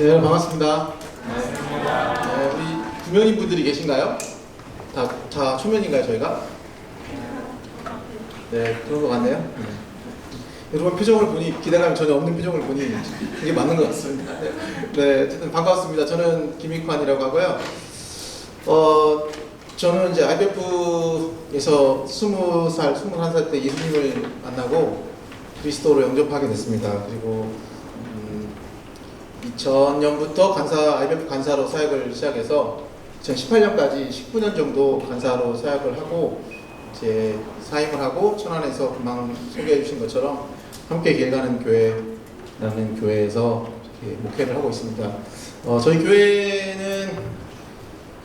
네, 여러분 반갑습니다. 네, 우리 구면인 분들이 계신가요? 다 초면인가요, 저희가? 네, 그런 것 같네요. 네. 여러분 표정을 보니, 기대감이 전혀 없는 표정을 보니 그게 맞는 것 같습니다. 네, 어쨌든 반갑습니다. 저는 김익환이라고 하고요. 저는 이제 IBF에서 20살, 21살 때 예수님을 만나고 그리스도로 영접하게 됐습니다. 그리고 2000년부터 IBF 간사로 사역을 시작해서 2018년까지 19년 정도 간사로 사역을 하고 이제 사임을 하고 천안에서 금방 소개해 주신 것처럼 함께 길 가는 교회라는 교회에서 이렇게 목회를 하고 있습니다. 저희 교회는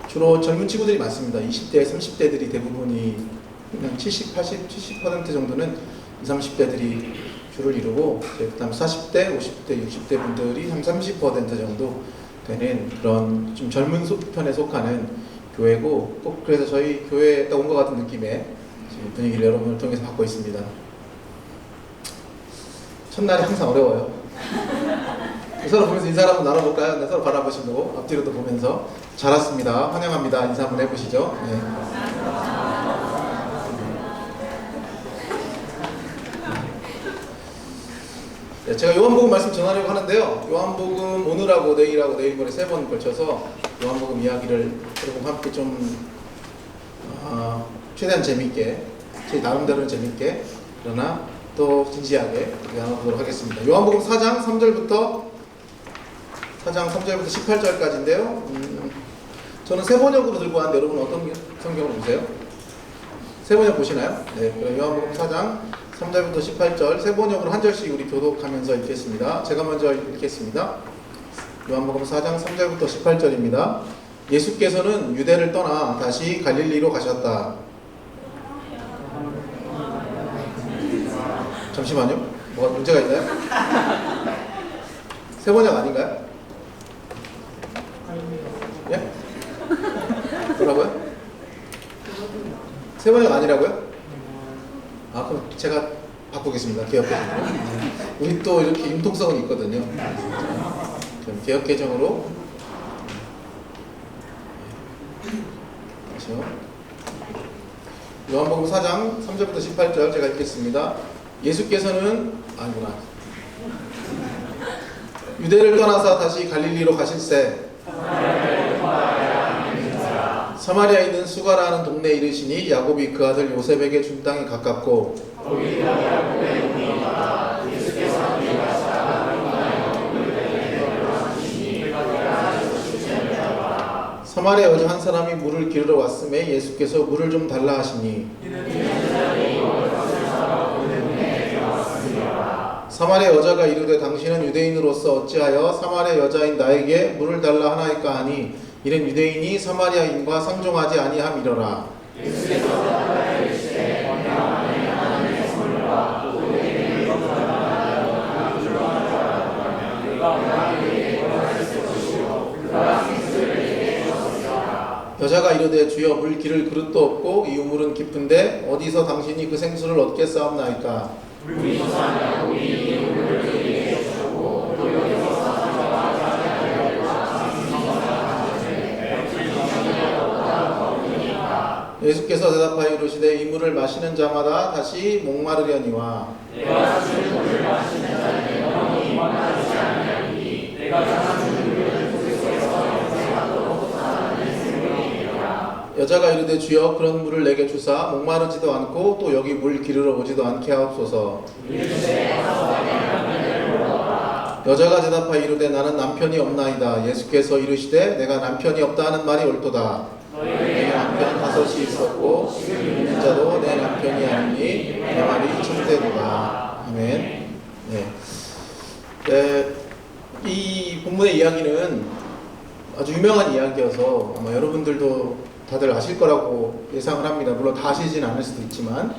주로 젊은 친구들이 많습니다. 20대, 30대들이 대부분이 그냥 70% 정도는 20, 30대들이 주를 이루고 그 다음 40대, 50대, 60대 분들이 30% 정도 되는 그런 좀 젊은 편에 속하는 교회고 꼭 그래서 저희 교회에 딱 온 것 같은 느낌의 분위기를 여러분을 통해서 받고 있습니다. 첫날이 항상 어려워요. 서로 보면서 인사 한번 나눠볼까요? 네, 서로 바라보시고 앞뒤로도 보면서 잘 왔습니다. 환영합니다. 인사 한번 해보시죠. 네. 네, 제가 요한복음 말씀 전하려고 하는데요. 요한복음 오늘하고 내일하고 내일 모레 3번 걸쳐서 요한복음 이야기를 여러분과 함께 좀 최대한 재밌게, 제 나름대로는 재밌게 그러나 또 진지하게 나눠보도록 하겠습니다. 요한복음 4장 3절부터 18절까지인데요. 저는 새 번역으로 들고 왔는데 여러분 어떤 성경을 보세요? 새 번역 보시나요? 네, 그럼 요한복음 4장 3절부터 18절 새 번역으로 한 절씩 우리 교독하면서 읽겠습니다. 제가 먼저 읽겠습니다. 요한복음 4장 3절부터 18절입니다. 예수께서는 유대를 떠나 다시 갈릴리로 가셨다. 잠시만요. 뭐가 문제가 있나요? 새 번역 아닌가요? 예? 뭐라고요? 새 번역 아니라고요? 그럼 제가 바꾸겠습니다. 개혁개정으로. 우리 또 이렇게 융통성은 있거든요. 그럼 개혁개정으로. 다시요. 요한복음 4장 3절부터 18절 제가 읽겠습니다. 예수께서는 유대를 떠나서 다시 갈릴리로 가실새 사마리아에 있는 수가라는 동네에 이르시니 야곱이 그 아들 요셉에게 준 땅이 가깝고 사마리아 여자 한 사람이 물을 기르러 왔음에 예수께서 물을 좀 달라 하시니 사마리아 여자가 이르되 당신은 유대인으로서 어찌하여 사마리아 여자인 나에게 물을 달라 하나이까 하니 이는 유대인이 사마리아인과 상종하지 아니함이러라. 여자가 이르되 주여 물 기를 그릇도 없고 이 우물은 깊은데 어디서 당신이 그 생수를 얻겠사옵나이까. 예수께서 대답하여 이르시되 이 물을 마시는 자마다 다시 목마르려니와 내가 주는 물을 마시는 자는 영원히 목마르지 아니하리니 내가 주는 물을 속에서 영생하도록 살아나는 생명이니라. 여자가 이르되 주여 그런 물을 내게 주사 목마르지도 않고 또 여기 물 기르러 오지도 않게 하옵소서. 여자가 대답하여 이르되 나는 남편이 없나이다. 예수께서 이르시되 내가 남편이 없다는 말이 옳도다. 내 남편 5이 있었고 지금 있는 자도 내 남편이 아니니 내 말이 참되도다. 아멘. 네. 이 본문의 이야기는 아주 유명한 이야기여서 아마 여러분들도 다들 아실 거라고 예상을 합니다. 물론 다 아시진 않을 수도 있지만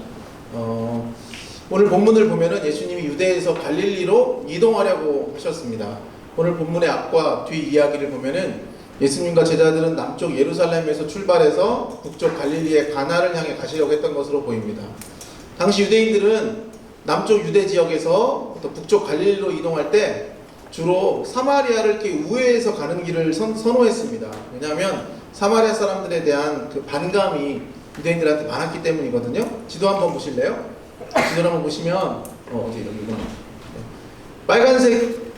오늘 본문을 보면은 예수님이 유대에서 갈릴리로 이동하려고 하셨습니다. 오늘 본문의 앞과 뒤 이야기를 보면은 예수님과 제자들은 남쪽 예루살렘에서 출발해서 북쪽 갈릴리의 가나를 향해 가시려고 했던 것으로 보입니다. 당시 유대인들은 남쪽 유대 지역에서 북쪽 갈릴리로 이동할 때 주로 사마리아를 이렇게 우회해서 가는 길을 선호했습니다. 왜냐하면 사마리아 사람들에 대한 그 반감이 유대인들한테 많았기 때문이거든요. 지도 한번 보실래요? 지도를 한번 보시면 어디 여기구나. 빨간색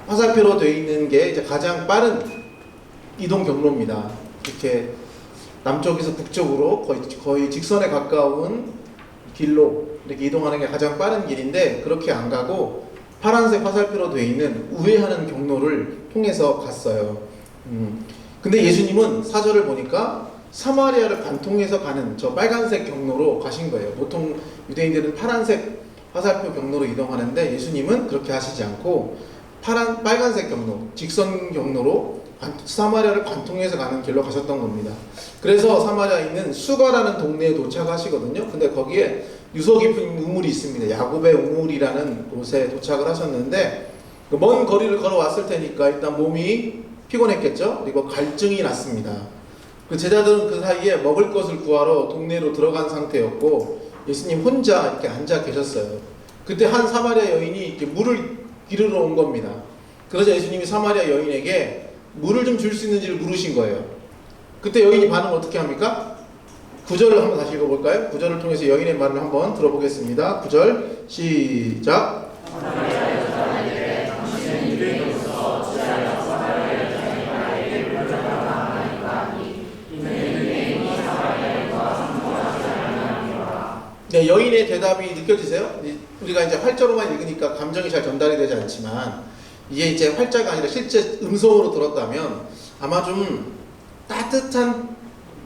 화살표로 되어 있는 게 이제 가장 빠른 이동 경로입니다. 이렇게 남쪽에서 북쪽으로 거의 직선에 가까운 길로 이렇게 이동하는 게 가장 빠른 길인데, 그렇게 안 가고 파란색 화살표로 되어 있는 우회하는 경로를 통해서 갔어요. 근데 예수님은 사절을 보니까 사마리아를 관통해서 가는 저 빨간색 경로로 가신 거예요. 보통 유대인들은 파란색 화살표 경로로 이동하는데 예수님은 그렇게 하시지 않고 빨간색 경로, 직선 경로로 사마리아를 관통해서 가는 길로 가셨던 겁니다. 그래서 사마리아에 있는 수가라는 동네에 도착하시거든요. 근데 거기에 유서 깊은 우물이 있습니다. 야곱의 우물이라는 곳에 도착을 하셨는데, 먼 거리를 걸어왔을 테니까 일단 몸이 피곤했겠죠. 그리고 갈증이 났습니다. 그 제자들은 그 사이에 먹을 것을 구하러 동네로 들어간 상태였고 예수님 혼자 이렇게 앉아 계셨어요. 그때 한 사마리아 여인이 이렇게 물을 기르러 온 겁니다. 그러자 예수님이 사마리아 여인에게 물을 좀 줄 수 있는지를 물으신 거예요. 그때 여인이 반응을 어떻게 합니까? 9절을 한번 다시 읽어볼까요? 9절을 통해서 여인의 말을 한번 들어보겠습니다. 9절 시작. 네, 여인의 대답이 느껴지세요? 우리가 이제 활자로만 읽으니까 감정이 잘 전달이 되지 않지만, 이게 이제 활자가 아니라 실제 음성으로 들었다면 아마 좀 따뜻한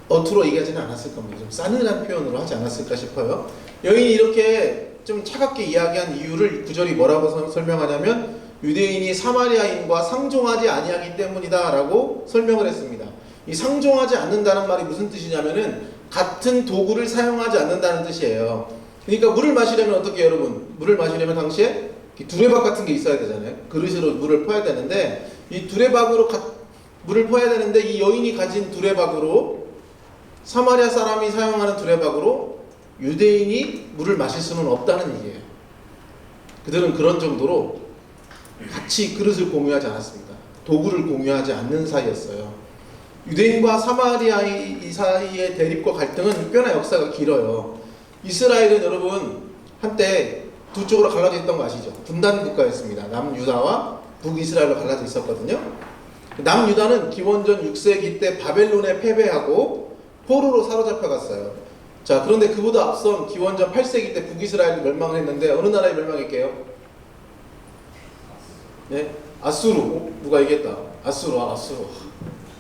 어투로 얘기하지는 않았을 겁니다. 좀 싸늘한 표현으로 하지 않았을까 싶어요. 여인이 이렇게 좀 차갑게 이야기한 이유를 구절이 뭐라고 설명하냐면, 유대인이 사마리아인과 상종하지 아니하기 때문이다 라고 설명을 했습니다. 이 상종하지 않는다는 말이 무슨 뜻이냐면은 같은 도구를 사용하지 않는다는 뜻이에요. 그러니까 물을 마시려면 어떻게 해요, 여러분? 물을 마시려면 당시에 두레박 같은 게 있어야 되잖아요. 그릇으로 물을 퍼야 되는데, 이 두레박으로 물을 퍼야 되는데 이 여인이 가진 두레박으로, 사마리아 사람이 사용하는 두레박으로 유대인이 물을 마실 수는 없다는 얘기예요. 그들은 그런 정도로 같이 그릇을 공유하지 않았습니다. 도구를 공유하지 않는 사이였어요. 유대인과 사마리아 이 사이의 대립과 갈등은 꽤나 역사가 길어요. 이스라엘은 여러분 한때 두 쪽으로 갈라져 있던 거 아시죠? 분단 국가였습니다. 남유다와 북이스라엘로 갈라져 있었거든요. 남유다는 기원전 6세기 때 바벨론에 패배하고 포로로 사로잡혀 갔어요. 자, 그런데 그보다 앞선 기원전 8세기 때 북이스라엘이 멸망을 했는데 어느 나라에 멸망했게요? 네? 아수르. 누가 얘기했다. 아수르.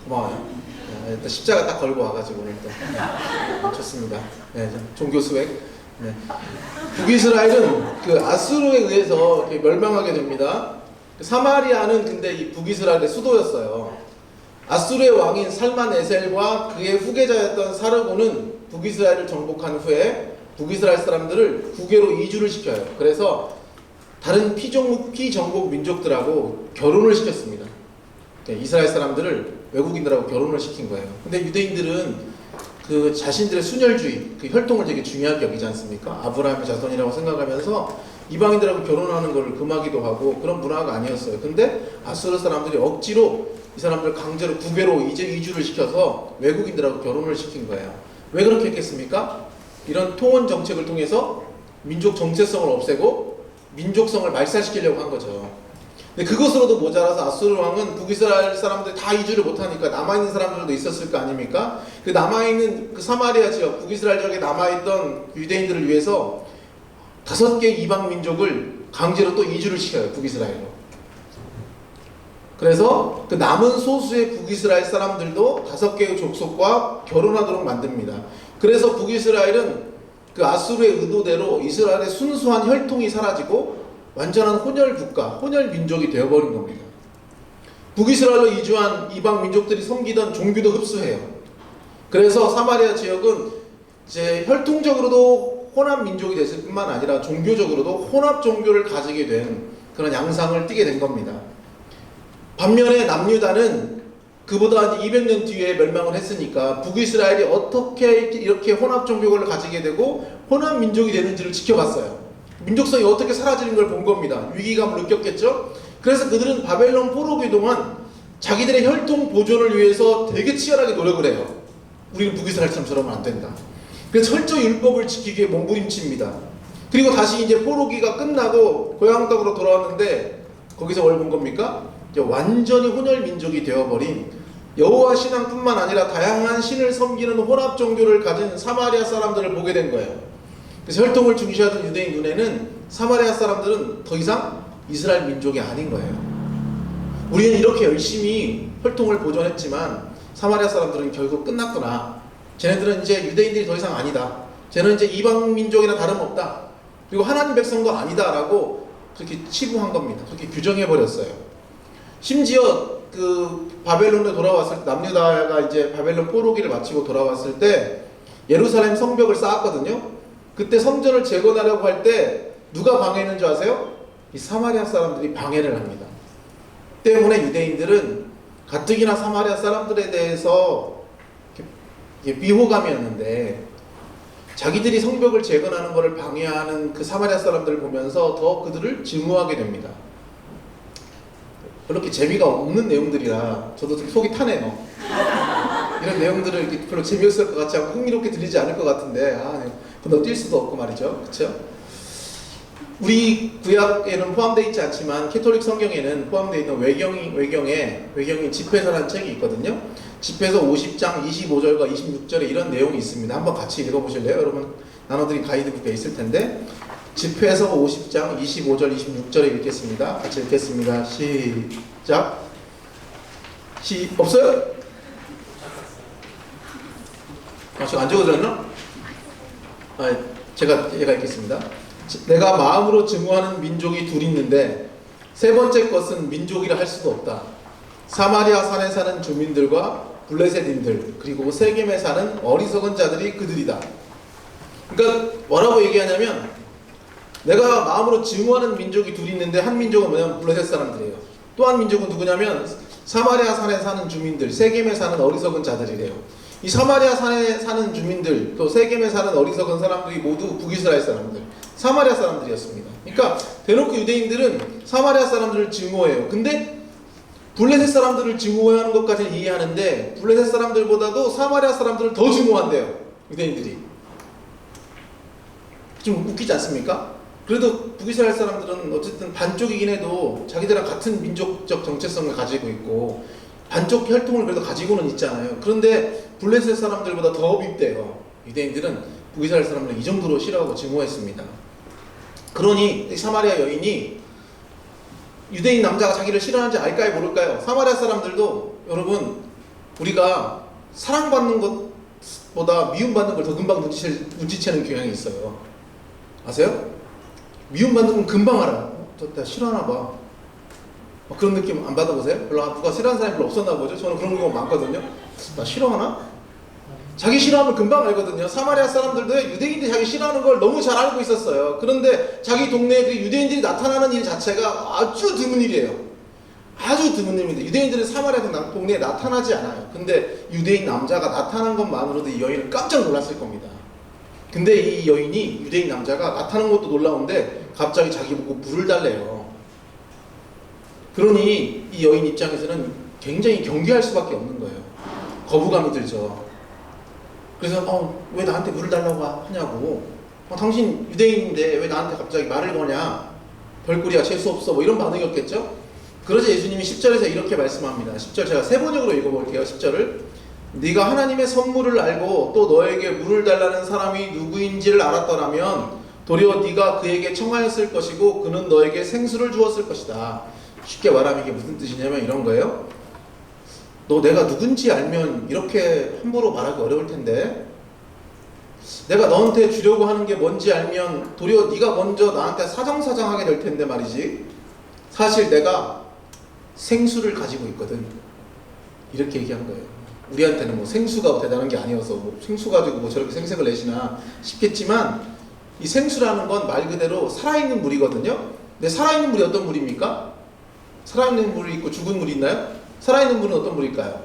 고마워요. 네, 일단 십자가 딱 걸고 와가지고 오늘 또 네, 좋습니다. 네, 종교 수행. 네. 북이스라엘은 그 아수르에 의해서 이렇게 멸망하게 됩니다. 사마리아는 근데 이 북이스라엘의 수도였어요. 아수르의 왕인 살만에셀과 그의 후계자였던 사르고는 북이스라엘을 정복한 후에 북이스라엘 사람들을 국외로 이주를 시켜요. 그래서 다른 피정복 민족들하고 결혼을 시켰습니다. 네, 이스라엘 사람들을 외국인들하고 결혼을 시킨 거예요. 근데 유대인들은 그 자신들의 순혈주의, 그 혈통을 되게 중요하게 여기지 않습니까? 아브라함의 자손이라고 생각하면서 이방인들하고 결혼하는 것을 금하기도 하고 그런 문화가 아니었어요. 근데 아수르 사람들이 억지로 이 사람들 강제로 국외로 이주를 시켜서 외국인들하고 결혼을 시킨 거예요. 왜 그렇게 했겠습니까? 이런 통원 정책을 통해서 민족 정체성을 없애고 민족성을 말살시키려고 한 거죠. 근데 그것으로도 모자라서 아수르 왕은 북이스라엘 사람들이 다 이주를 못하니까 남아있는 사람들도 있었을 거 아닙니까? 그 남아있는 그 사마리아 지역, 북이스라엘 지역에 남아있던 유대인들을 위해서 5개 이방 민족을 강제로 또 이주를 시켜요. 북이스라엘로. 그래서 그 남은 소수의 북이스라엘 사람들도 5개의 족속과 결혼하도록 만듭니다. 그래서 북이스라엘은 그 아수르의 의도대로 이스라엘의 순수한 혈통이 사라지고 완전한 혼혈 국가, 혼혈 민족이 되어버린 겁니다. 북이스라엘로 이주한 이방 민족들이 섬기던 종교도 흡수해요. 그래서 사마리아 지역은 이제 혈통적으로도 혼합 민족이 됐을 뿐만 아니라 종교적으로도 혼합 종교를 가지게 된 그런 양상을 띠게 된 겁니다. 반면에 남유다는 그보다 200년 뒤에 멸망을 했으니까 북이스라엘이 어떻게 이렇게 혼합 종교를 가지게 되고 혼합 민족이 되는지를 지켜봤어요. 민족성이 어떻게 사라지는 걸 본 겁니다. 위기감을 느꼈겠죠? 그래서 그들은 바벨론 포로기 동안 자기들의 혈통 보존을 위해서 되게 치열하게 노력을 해요. 우리는 북이스라엘처럼 저러면 안 된다. 그래서 철저히 율법을 지키기에 몸부림칩니다. 그리고 다시 이제 포로기가 끝나고 고향 땅으로 돌아왔는데 거기서 뭘 본 겁니까? 이제 완전히 혼혈 민족이 되어버린 여호와 신앙뿐만 아니라 다양한 신을 섬기는 혼합 종교를 가진 사마리아 사람들을 보게 된 거예요. 그래서 혈통을 중시하던 유대인 눈에는 사마리아 사람들은 더 이상 이스라엘 민족이 아닌 거예요. 우리는 이렇게 열심히 혈통을 보존했지만 사마리아 사람들은 결국 끝났구나. 쟤네들은 이제 유대인들이 더 이상 아니다. 쟤는 이제 이방 민족이나 다름없다. 그리고 하나님 백성도 아니다라고 그렇게 치부한 겁니다. 그렇게 규정해 버렸어요. 심지어 그 바벨론에 돌아왔을 때 남유다가 이제 바벨론 포로기를 마치고 돌아왔을 때 예루살렘 성벽을 쌓았거든요. 그때 성전을 재건하려고 할 때 누가 방해했는 줄 아세요? 이 사마리아 사람들이 방해를 합니다. 때문에 유대인들은 가뜩이나 사마리아 사람들에 대해서 비호감이었는데 자기들이 성벽을 재건하는 것을 방해하는 그 사마리아 사람들을 보면서 더 그들을 증오하게 됩니다. 그렇게 재미가 없는 내용들이라 저도 좀 속이 타네요. 이런 내용들을 별로 재미없을 것 같지 않고 흥미롭게 들리지 않을 것 같은데 건너뛸 수도 없고 말이죠. 그렇죠? 우리 구약에는 포함되어 있지 않지만 캐톨릭 성경에는 포함되어 있는 외경에 집회서라는 책이 있거든요. 집회서 50장 25절과 26절에 이런 내용이 있습니다. 한번 같이 읽어보실래요? 여러분 나눠드린 가이드북에 있을 텐데 집회서 50장 25절 26절에 읽겠습니다. 같이 읽겠습니다. 시작. 없어요? 저 안 적어졌나? 제가 읽겠습니다. 내가 마음으로 증오하는 민족이 둘 있는데 세 번째 것은 민족이라 할 수도 없다. 사마리아 산에 사는 주민들과 블레셋인들 그리고 세겜에 사는 어리석은 자들이 그들이다. 그러니까 뭐라고 얘기하냐면 내가 마음으로 증오하는 민족이 둘 있는데 한 민족은 뭐냐면 블레셋 사람들이에요. 또 한 민족은 누구냐면 사마리아 산에 사는 주민들, 세겜에 사는 어리석은 자들이래요. 이 사마리아 산에 사는 주민들, 또 세겜에 사는 어리석은 사람들이 모두 북이스라엘 사람들, 사마리아 사람들이었습니다. 그러니까 대놓고 유대인들은 사마리아 사람들을 증오해요. 근데 블레셋 사람들을 증오하는 것까지는 이해하는데 블레셋 사람들보다도 사마리아 사람들을 더 증오한대요. 유대인들이. 좀 웃기지 않습니까? 그래도 북이스라엘 사람들은 어쨌든 반쪽이긴 해도 자기들랑 같은 민족적 정체성을 가지고 있고 반쪽 혈통을 그래도 가지고는 있잖아요. 그런데 블레셋 사람들보다 더 밉대요. 유대인들은 북이스라엘 사람들을 이 정도로 싫어하고 증오했습니다. 그러니 사마리아 여인이 유대인 남자가 자기를 싫어하는지 알까요 모를까요? 사마리아 사람들도 여러분 우리가 사랑받는 것보다 미움받는 걸 더 금방 눈치채는 경향이 있어요. 아세요? 미움받는 건 금방 알아. 나 싫어하나 봐. 그런 느낌 안 받아보세요? 별로 누가 싫어하는 사람이 별로 없었나 보죠? 저는 그런 경우가 많거든요. 나 싫어하나? 자기 싫어하면 금방 알거든요. 사마리아 사람들도 유대인들이 자기 싫어하는 걸 너무 잘 알고 있었어요. 그런데 자기 동네에 그 유대인들이 나타나는 일 자체가 아주 드문 일이에요. 아주 드문 일입니다. 유대인들은 사마리아 동네에 나타나지 않아요. 근데 유대인 남자가 나타난 것만으로도 이 여인은 깜짝 놀랐을 겁니다. 근데 이 여인이 유대인 남자가 나타난 것도 놀라운데 갑자기 자기 보고 물을 달래요. 그러니 이 여인 입장에서는 굉장히 경계할 수밖에 없는 거예요. 거부감이 들죠. 그래서 왜 나한테 물을 달라고 하냐고. 당신 유대인인데 왜 나한테 갑자기 말을 거냐. 별꼴이야 재수없어 뭐 이런 반응이었겠죠. 그러자 예수님이 10절에서 이렇게 말씀합니다. 10절 제가 세 번역으로 읽어볼게요. 10절을 네가 하나님의 선물을 알고 또 너에게 물을 달라는 사람이 누구인지를 알았더라면 도리어 네가 그에게 청하였을 것이고 그는 너에게 생수를 주었을 것이다. 쉽게 말하면 이게 무슨 뜻이냐면 이런 거예요. 너 내가 누군지 알면 이렇게 함부로 말하기 어려울 텐데 내가 너한테 주려고 하는 게 뭔지 알면 도리어 네가 먼저 나한테 사정사정하게 될 텐데 말이지. 사실 내가 생수를 가지고 있거든. 이렇게 얘기한 거예요. 우리한테는 뭐 생수가 대단한 게 아니어서 뭐 생수 가지고 뭐 저렇게 생색을 내시나 싶겠지만 이 생수라는 건 말 그대로 살아있는 물이거든요. 근데 살아있는 물이 어떤 물입니까? 살아있는 물이 있고 죽은 물이 있나요? 살아있는 물은 어떤 물일까요?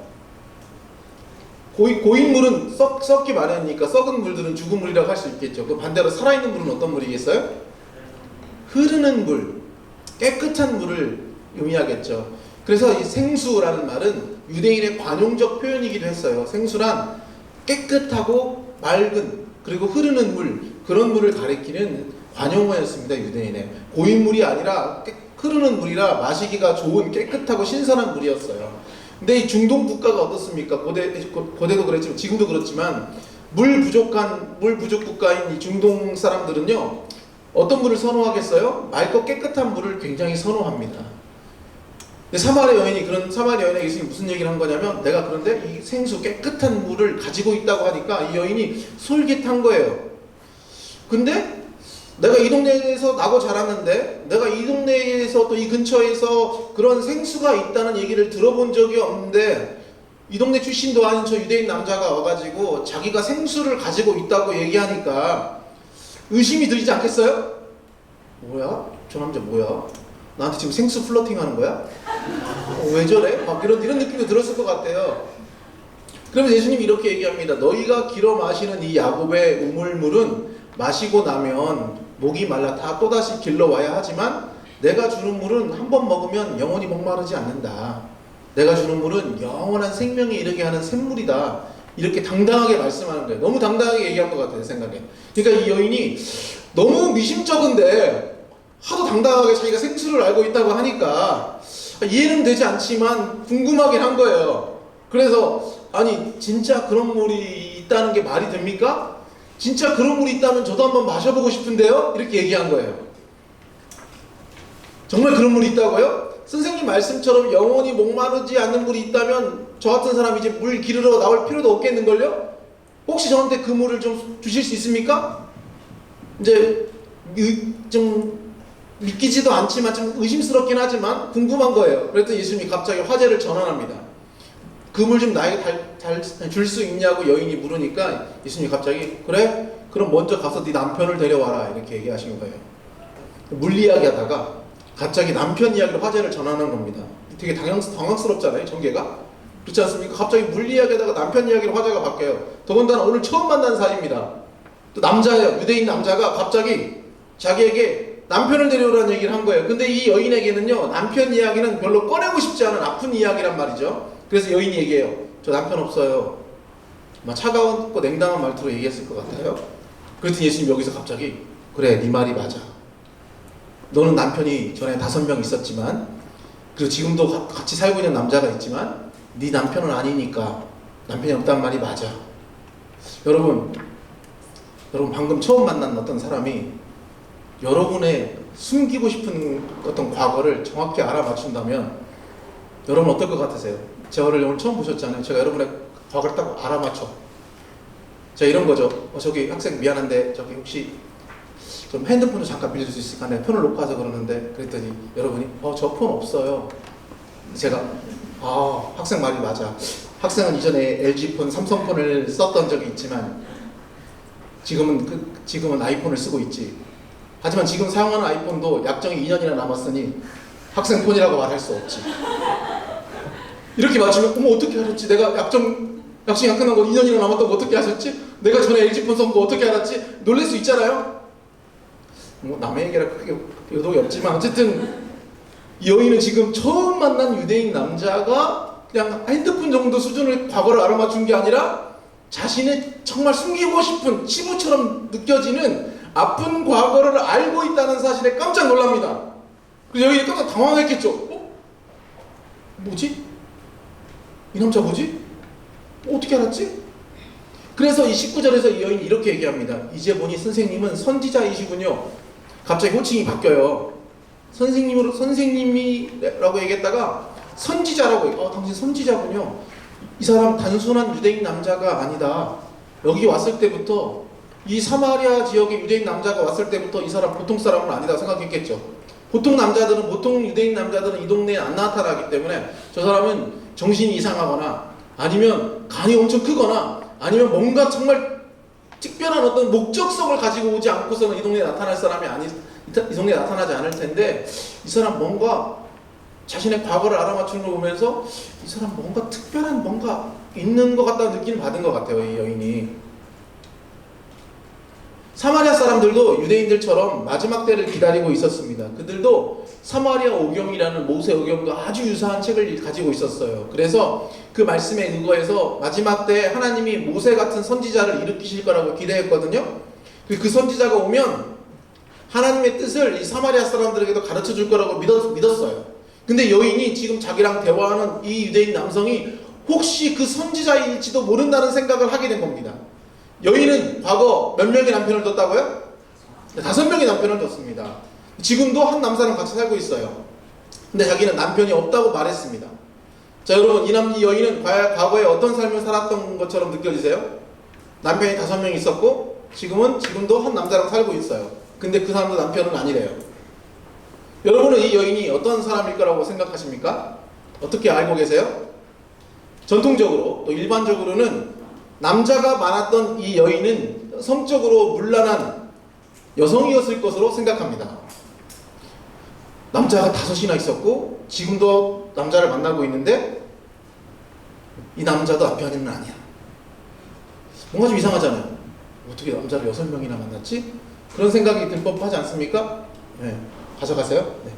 고인 물은 썩기 마련이니까 썩은 물들은 죽은 물이라고 할 수 있겠죠. 그 반대로 살아있는 물은 어떤 물이겠어요? 흐르는 물, 깨끗한 물을 의미하겠죠. 그래서 이 생수라는 말은 유대인의 관용적 표현이기도 했어요. 생수란 깨끗하고 맑은 그리고 흐르는 물, 그런 물을 가리키는 관용어였습니다. 유대인의 고인물이 아니라 흐르는 물이라 마시기가 좋은 깨끗하고 신선한 물이었어요. 근데 이 중동 국가가 어떻습니까? 고대도 그랬지만 지금도 그렇지만 물 부족 국가인 이 중동 사람들은요, 어떤 물을 선호하겠어요? 맑고 깨끗한 물을 굉장히 선호합니다. 근데 사마리아 여인에게 예수님이 무슨 얘기를 한 거냐면, 내가 그런데 이 생수 깨끗한 물을 가지고 있다고 하니까 이 여인이 솔깃한 거예요. 근데 내가 이 동네에서 나고 자랐는데, 내가 이 동네에서 또 이 근처에서 그런 생수가 있다는 얘기를 들어본 적이 없는데, 이 동네 출신도 아닌 저 유대인 남자가 와가지고 자기가 생수를 가지고 있다고 얘기하니까 의심이 들지 않겠어요? 뭐야? 저 남자 뭐야? 나한테 지금 생수 플러팅 하는 거야? 왜 저래? 막 이런 느낌도 들었을 것 같아요. 그러면 예수님이 이렇게 얘기합니다. 너희가 길어 마시는 이 야곱의 우물물은 마시고 나면 목이 말라 다 또다시 길러와야 하지만, 내가 주는 물은 한 번 먹으면 영원히 목마르지 않는다. 내가 주는 물은 영원한 생명에 이르게 하는 샘물이다. 이렇게 당당하게 말씀하는 거예요. 너무 당당하게 얘기한 것 같아요, 생각에. 그러니까 이 여인이 너무 미심쩍은데 하도 당당하게 자기가 생수를 알고 있다고 하니까 이해는 되지 않지만 궁금하긴 한 거예요. 그래서 아니 진짜 그런 물이 있다는 게 말이 됩니까? 진짜 그런 물이 있다면 저도 한번 마셔보고 싶은데요? 이렇게 얘기한 거예요. 정말 그런 물이 있다고요? 선생님 말씀처럼 영원히 목마르지 않는 물이 있다면 저 같은 사람이 이제 물 기르러 나올 필요도 없겠는걸요? 혹시 저한테 그 물을 좀 주실 수 있습니까? 이제 좀 믿기지도 않지만 좀 의심스럽긴 하지만 궁금한 거예요. 그랬더니 예수님이 갑자기 화제를 전환합니다. 그 물 좀 나에게 줄 수 있냐고 여인이 물으니까 예수님이 갑자기 그래? 그럼 먼저 가서 네 남편을 데려와라 이렇게 얘기하신 거예요. 물 이야기하다가 갑자기 남편 이야기로 화제를 전하는 겁니다. 되게 당황스럽잖아요, 전개가. 그렇지 않습니까? 갑자기 물 이야기하다가 남편 이야기로 화제가 바뀌어요. 더군다나 오늘 처음 만난 사이입니다. 또 남자예요. 유대인 남자가 갑자기 자기에게 남편을 데려오라는 얘기를 한 거예요. 근데 이 여인에게는요, 남편 이야기는 별로 꺼내고 싶지 않은 아픈 이야기란 말이죠. 그래서 여인이 얘기해요. 저 남편 없어요. 막 차가웠고 냉담한 말투로 얘기했을 것 같아요. 그랬더니 예수님 여기서 갑자기 그래, 네 말이 맞아. 너는 남편이 전에 5명 있었지만, 그리고 지금도 같이 살고 있는 남자가 있지만 네 남편은 아니니까 남편이 없단 말이 맞아. 여러분 방금 처음 만난 어떤 사람이 여러분의 숨기고 싶은 어떤 과거를 정확히 알아맞춘다면 여러분 어떨 것 같으세요? 저를 오늘 처음 보셨잖아요. 제가 여러분의 과거를 딱 알아맞혀. 제가 이런 거죠. 저기 학생 미안한데 저기 혹시 좀 핸드폰을 잠깐 빌려줄 수 있을까? 내가 폰을 놓고 와서 그러는데, 그랬더니 여러분이 저 폰 없어요. 제가 학생 말이 맞아. 학생은 이전에 LG폰, 삼성폰을 썼던 적이 있지만 지금은 아이폰을 쓰고 있지. 하지만 지금 사용하는 아이폰도 약정이 2년이나 남았으니 학생 폰이라고 말할 수 없지. 이렇게 맞추면 어머 어떻게 하셨지? 내가 약정이 안 끝난 거 2년이나 남았다고 어떻게 하셨지? 내가 전에 LG폰 쓴 거 어떻게 알았지? 놀랄 수 있잖아요. 뭐 남의 얘기라 크게 의도가 없지만 어쨌든 이 여인은 지금 처음 만난 유대인 남자가 그냥 핸드폰 정도 수준의 과거를 알아맞춘 게 아니라 자신의 정말 숨기고 싶은 치부처럼 느껴지는 아픈 과거를 알고 있다는 사실에 깜짝 놀랍니다. 그래서 여인이 깜짝 당황했겠죠. 뭐지? 이 남자 뭐지? 어떻게 알았지? 그래서 이 19절에서 이 여인이 이렇게 얘기합니다. 이제 보니 선생님은 선지자이시군요. 갑자기 호칭이 바뀌어요. 선생님이라고 얘기했다가 선지자라고 당신 선지자군요. 이 사람 단순한 유대인 남자가 아니다. 여기 왔을 때부터 이 사마리아 지역의 유대인 남자가 왔을 때부터 이 사람 보통 사람은 아니다 생각했겠죠. 보통 유대인 남자들은 이 동네에 안 나타나기 때문에 저 사람은 정신이 이상하거나 아니면 간이 엄청 크거나 아니면 뭔가 정말 특별한 어떤 목적성을 가지고 오지 않고서는 이 동네에 나타날 사람이 이 동네에 나타나지 않을 텐데, 이 사람 뭔가 자신의 과거를 알아맞추는 걸 보면서 이 사람 뭔가 특별한 뭔가 있는 것 같다는 느낌을 받은 것 같아요, 이 여인이. 사마리아 사람들도 유대인들처럼 마지막 때를 기다리고 있었습니다. 그들도 사마리아 오경이라는 모세 오경도 아주 유사한 책을 가지고 있었어요. 그래서 그 말씀에 의거해서 마지막 때 하나님이 모세 같은 선지자를 일으키실 거라고 기대했거든요. 그 선지자가 오면 하나님의 뜻을 이 사마리아 사람들에게도 가르쳐 줄 거라고 믿었어요. 근데 여인이 지금 자기랑 대화하는 이 유대인 남성이 혹시 그 선지자일지도 모른다는 생각을 하게 된 겁니다. 여인은 과거 몇 명의 남편을 뒀다고요? 5명의 남편을 뒀습니다. 지금도 한 남자랑 같이 살고 있어요. 근데 자기는 남편이 없다고 말했습니다. 자, 여러분, 이 여인은 과거에 어떤 삶을 살았던 것처럼 느껴지세요? 남편이 5명 있었고 지금도 한 남자랑 살고 있어요. 근데 그 사람도 남편은 아니래요. 여러분은 이 여인이 어떤 사람일 거라고 생각하십니까? 어떻게 알고 계세요? 전통적으로 또 일반적으로는 남자가 많았던 이 여인은 성적으로 문란한 여성이었을 것으로 생각합니다. 남자가 5이나 있었고 지금도 남자를 만나고 있는데 이 남자도 남편은 아니야. 뭔가 좀 이상하잖아요. 어떻게 남자를 6명이나 만났지? 그런 생각이 들 법하지 않습니까? 네, 가져가세요. 네.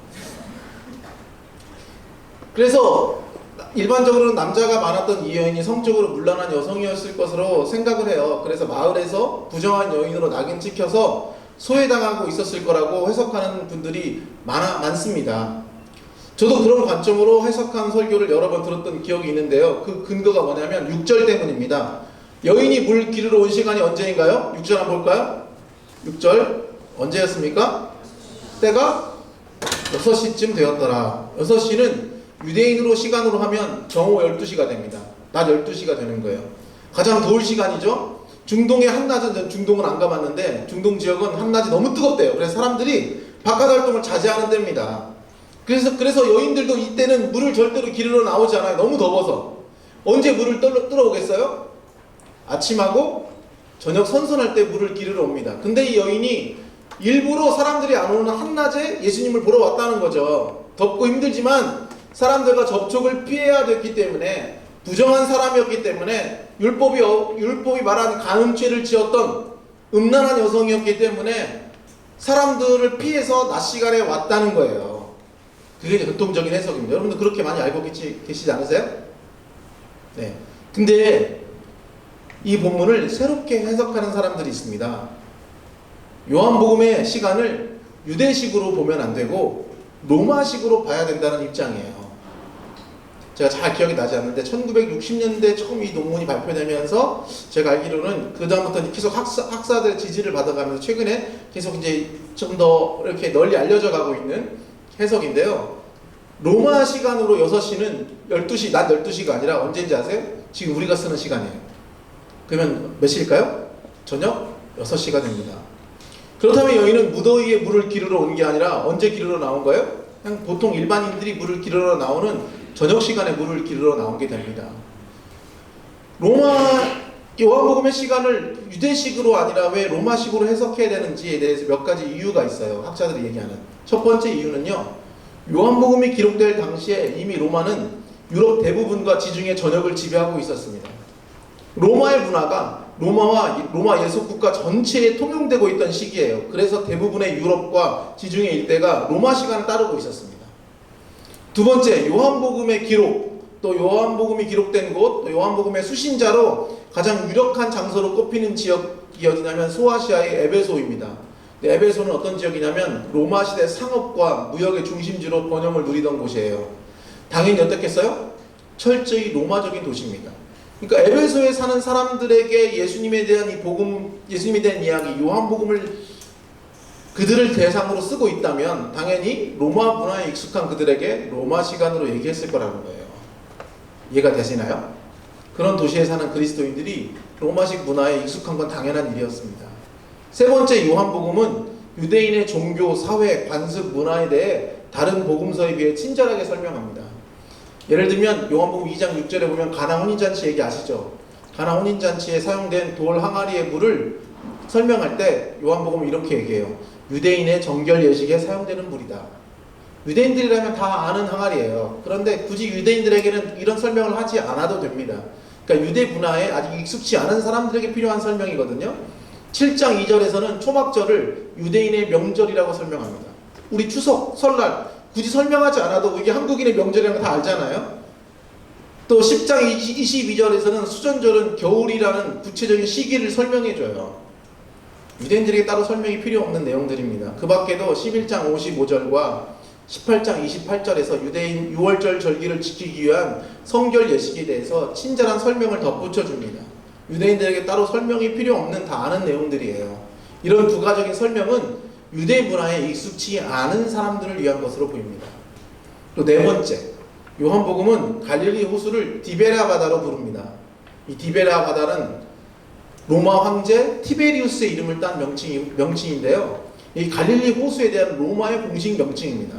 그래서 일반적으로는 남자가 많았던 이 여인이 성적으로 문란한 여성이었을 것으로 생각을 해요. 그래서 마을에서 부정한 여인으로 낙인 찍혀서 소외당하고 있었을 거라고 해석하는 분들이 많습니다. 저도 그런 관점으로 해석한 설교를 여러 번 들었던 기억이 있는데요. 그 근거가 뭐냐면 6절 때문입니다. 여인이 물 기르러 온 시간이 언제인가요? 6절 한번 볼까요? 6절 언제였습니까? 때가 6시쯤 되었더라. 6시는 유대인으로 시간으로 하면 정오 12시가 됩니다. 낮 12시가 되는 거예요. 가장 더울 시간이죠. 중동의 한낮은, 중동은 안 가봤는데 중동 지역은 한낮이 너무 뜨겁대요. 그래서 사람들이 바깥 활동을 자제하는 데입니다. 그래서 여인들도 이때는 물을 절대로 기르러 나오지 않아요. 너무 더워서. 언제 물을 들어오겠어요? 아침하고 저녁 선선할 때 물을 기르러 옵니다. 근데 이 여인이 일부러 사람들이 안 오는 한낮에 예수님을 보러 왔다는 거죠. 덥고 힘들지만 사람들과 접촉을 피해야 됐기 때문에, 부정한 사람이었기 때문에, 율법이 말하는 간음죄를 지었던 음란한 여성이었기 때문에 사람들을 피해서 낮 시간에 왔다는 거예요. 그게 전통적인 해석입니다. 여러분들 그렇게 많이 알고 계시지 않으세요? 네. 근데 이 본문을 새롭게 해석하는 사람들이 있습니다. 요한복음의 시간을 유대식으로 보면 안 되고 로마식으로 봐야 된다는 입장이에요. 제가 잘 기억이 나지 않는데 1960년대 처음 이 논문이 발표되면서 제가 알기로는 그 다음부터 계속 학사들의 지지를 받아가면서 최근에 계속 이제 좀 더 이렇게 널리 알려져 가고 있는 해석인데요. 로마 시간으로 6시는 12시, 낮 12시가 아니라 언제인지 아세요? 지금 우리가 쓰는 시간이에요. 그러면 몇 시일까요? 저녁 6시가 됩니다. 그렇다면 여인은 무더위에 물을 기르러 온 게 아니라 언제 기르러 나온 거예요? 그냥 보통 일반인들이 물을 기르러 나오는 저녁 시간에 물을 기르러 나온 게 됩니다. 요한복음의 시간을 유대식으로 아니라 왜 로마식으로 해석해야 되는지에 대해서 몇 가지 이유가 있어요. 학자들이 얘기하는. 첫 번째 이유는요. 요한복음이 기록될 당시에 이미 로마는 유럽 대부분과 지중해 전역을 지배하고 있었습니다. 로마의 문화가 로마 예속국가 전체에 통용되고 있던 시기예요. 그래서 대부분의 유럽과 지중해 일대가 로마 시간을 따르고 있었습니다. 두 번째, 요한복음의 기록, 또 요한복음이 기록된 곳, 또 요한복음의 수신자로 가장 유력한 장소로 꼽히는 지역이 어디냐면 소아시아의 에베소입니다. 에베소는 어떤 지역이냐면 로마 시대 상업과 무역의 중심지로 번영을 누리던 곳이에요. 당연히 어떻겠어요? 철저히 로마적인 도시입니다. 그러니까 에베소에 사는 사람들에게 예수님에 대한 예수님에 대한 이야기, 요한복음을 그들을 대상으로 쓰고 있다면 당연히 로마 문화에 익숙한 그들에게 로마 시간으로 얘기했을 거라는 거예요. 이해가 되시나요? 그런 도시에 사는 그리스도인들이 로마식 문화에 익숙한 건 당연한 일이었습니다. 세 번째, 요한복음은 유대인의 종교, 사회, 관습, 문화에 대해 다른 복음서에 비해 친절하게 설명합니다. 예를 들면 요한복음 2장 6절에 보면 가나 혼인잔치 얘기 아시죠? 가나 혼인잔치에 사용된 돌 항아리의 물을 설명할 때 요한복음은 이렇게 얘기해요. 유대인의 정결 예식에 사용되는 물이다. 유대인들이라면 다 아는 항아리예요. 그런데 굳이 유대인들에게는 이런 설명을 하지 않아도 됩니다. 그러니까 유대 문화에 아직 익숙치 않은 사람들에게 필요한 설명이거든요. 7장 2절에서는 초막절을 유대인의 명절이라고 설명합니다. 우리 추석, 설날 굳이 설명하지 않아도 이게 한국인의 명절이라는 거 다 알잖아요. 또 10장 22절에서는 수전절은 겨울이라는 구체적인 시기를 설명해줘요. 유대인들에게 따로 설명이 필요 없는 내용들입니다. 그 밖에도 11장 55절과 18장 28절에서 유대인 6월절 절기를 지키기 위한 성결 예식에 대해서 친절한 설명을 덧붙여줍니다. 유대인들에게 따로 설명이 필요 없는 다 아는 내용들이에요. 이런 부가적인 설명은 유대 문화에 익숙치 않은 사람들을 위한 것으로 보입니다. 또 네 번째, 요한복음은 갈릴리 호수를 디베라 바다로 부릅니다. 이 디베라 바다는 로마 황제 티베리우스의 이름을 딴 명칭인데요. 이 갈릴리 호수에 대한 로마의 공식 명칭입니다.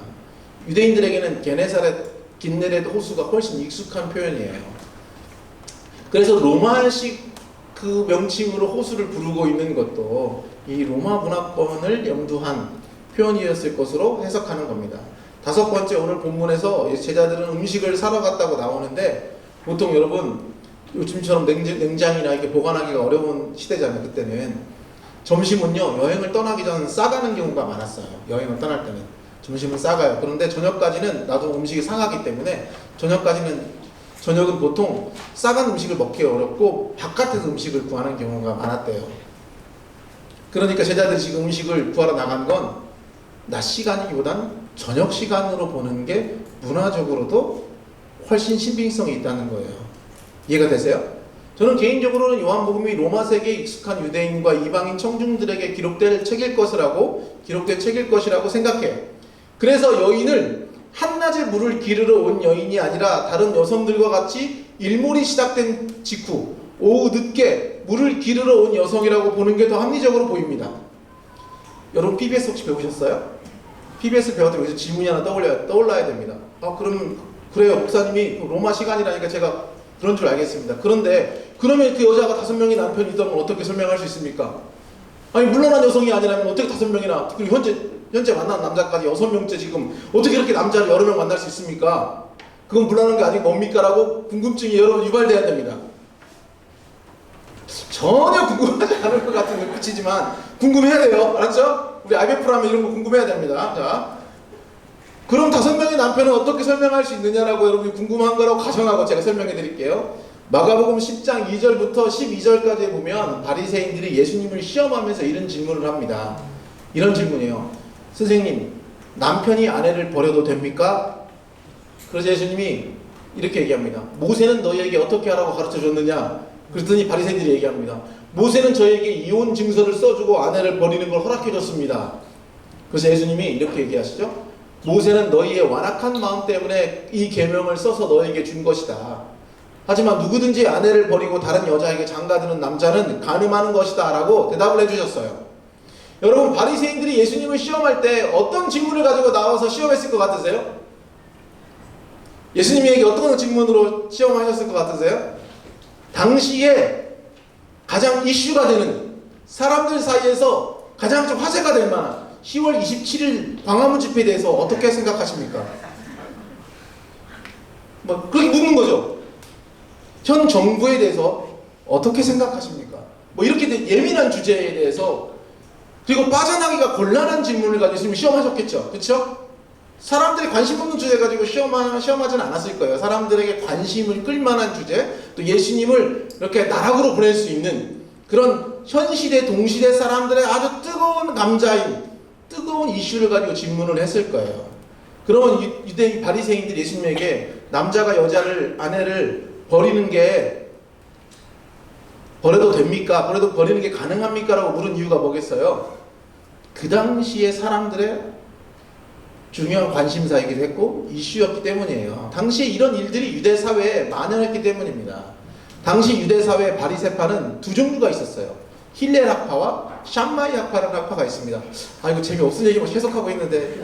유대인들에게는 게네사렛, 긴네렛 호수가 훨씬 익숙한 표현이에요. 그래서 로마식 그 명칭으로 호수를 부르고 있는 것도 이 로마 문화권을 염두한 표현이었을 것으로 해석하는 겁니다. 다섯 번째, 오늘 본문에서 제자들은 음식을 사러 갔다고 나오는데, 보통 여러분 요즘처럼 냉장이나 이렇게 보관하기가 어려운 시대잖아요. 그때는 점심은요, 여행을 떠나기 전 싸가는 경우가 많았어요. 여행을 떠날 때는 점심을 싸가요. 그런데 저녁까지는 나도 음식이 상하기 때문에 저녁은 보통 싸간 음식을 먹기 어렵고 바깥에서 음식을 구하는 경우가 많았대요. 그러니까 제자들이 지금 음식을 구하러 나간 건 낮 시간이보단 저녁 시간으로 보는 게 문화적으로도 훨씬 신빙성이 있다는 거예요. 이해가 되세요? 저는 개인적으로는 요한복음이 로마 세계에 익숙한 유대인과 이방인 청중들에게 기록될 책일 것이라고 생각해요. 그래서 여인을 한낮에 물을 기르러 온 여인이 아니라 다른 여성들과 같이 일몰이 시작된 직후 오후 늦게 물을 기르러 온 여성이라고 보는 게 더 합리적으로 보입니다. 여러분 PBS 혹시 배우셨어요? PBS 배워도 여기서 질문이 하나 떠올라야 됩니다. 그럼 그래요, 목사님이 로마 시간이라니까 제가 그런 줄 알겠습니다. 그런데 그러면 그 여자가 5명의 남편이 있다면 어떻게 설명할 수 있습니까? 아니 물러난 여성이 아니라면 어떻게 5명이나, 그리고 현재 만난 남자까지 6명째 지금 어떻게 이렇게 남자를 여러 명 만날 수 있습니까? 그건 물러난 게 아니고 뭡니까? 라고 궁금증이 여러분 유발돼야 됩니다. 전혀 궁금하지 않을 것 같은 눈빛이지만 궁금해야 돼요. 알았죠? 우리 IBF라면 이런 거 궁금해야 됩니다. 자, 그럼 5명의 남편은 어떻게 설명할 수 있느냐라고 여러분이 궁금한 거라고 가정하고 제가 설명해 드릴게요. 마가복음 10장 2절부터 12절까지 보면 바리새인들이 예수님을 시험하면서 이런 질문을 합니다. 이런 질문이에요. 선생님, 남편이 아내를 버려도 됩니까? 그래서 예수님이 이렇게 얘기합니다. 모세는 너희에게 어떻게 하라고 가르쳐 줬느냐? 그랬더니 바리새인들이 얘기합니다. 모세는 저에게 이혼 증서를 써주고 아내를 버리는 걸 허락해 줬습니다. 그래서 예수님이 이렇게 얘기하시죠. 모세는 너희의 완악한 마음 때문에 이 계명을 써서 너희에게 준 것이다. 하지만 누구든지 아내를 버리고 다른 여자에게 장가드는 남자는 간음하는 것이다 라고 대답을 해주셨어요. 여러분, 바리새인들이 예수님을 시험할 때 어떤 질문을 가지고 나와서 시험했을 것 같으세요? 예수님에게 어떤 질문으로 시험하셨을 것 같으세요? 당시에 가장 이슈가 되는, 사람들 사이에서 가장 좀 화제가 될 만한 10월 27일 광화문 집회에 대해서 어떻게 생각하십니까? 그렇게 묻는 거죠. 현 정부에 대해서 어떻게 생각하십니까? 이렇게 예민한 주제에 대해서, 그리고 빠져나기가 곤란한 질문을 가지고 시험하셨겠죠. 그렇죠? 사람들이 관심 없는 주제 가지고 시험하지는 않았을 거예요. 사람들에게 관심을 끌만한 주제, 또 예수님을 이렇게 나락으로 보낼 수 있는 그런 현 시대 동시대 사람들의 아주 뜨거운 감자인 뜨거운 이슈를 가지고 질문을 했을 거예요. 그러면 유대 바리새인들이 예수님에게 남자가 아내를 버리는 게 버려도 됩니까? 버리는 게 가능합니까? 라고 물은 이유가 뭐겠어요? 그 당시에 사람들의 중요한 관심사이기도 했고 이슈였기 때문이에요. 당시에 이런 일들이 유대 사회에 만연했기 때문입니다. 당시 유대 사회의 바리새파는 두 종류가 있었어요. 힐렐 학파와 샴마이 학파라는 학파가 있습니다. 이거 재미없을 얘기만 해석하고 있는데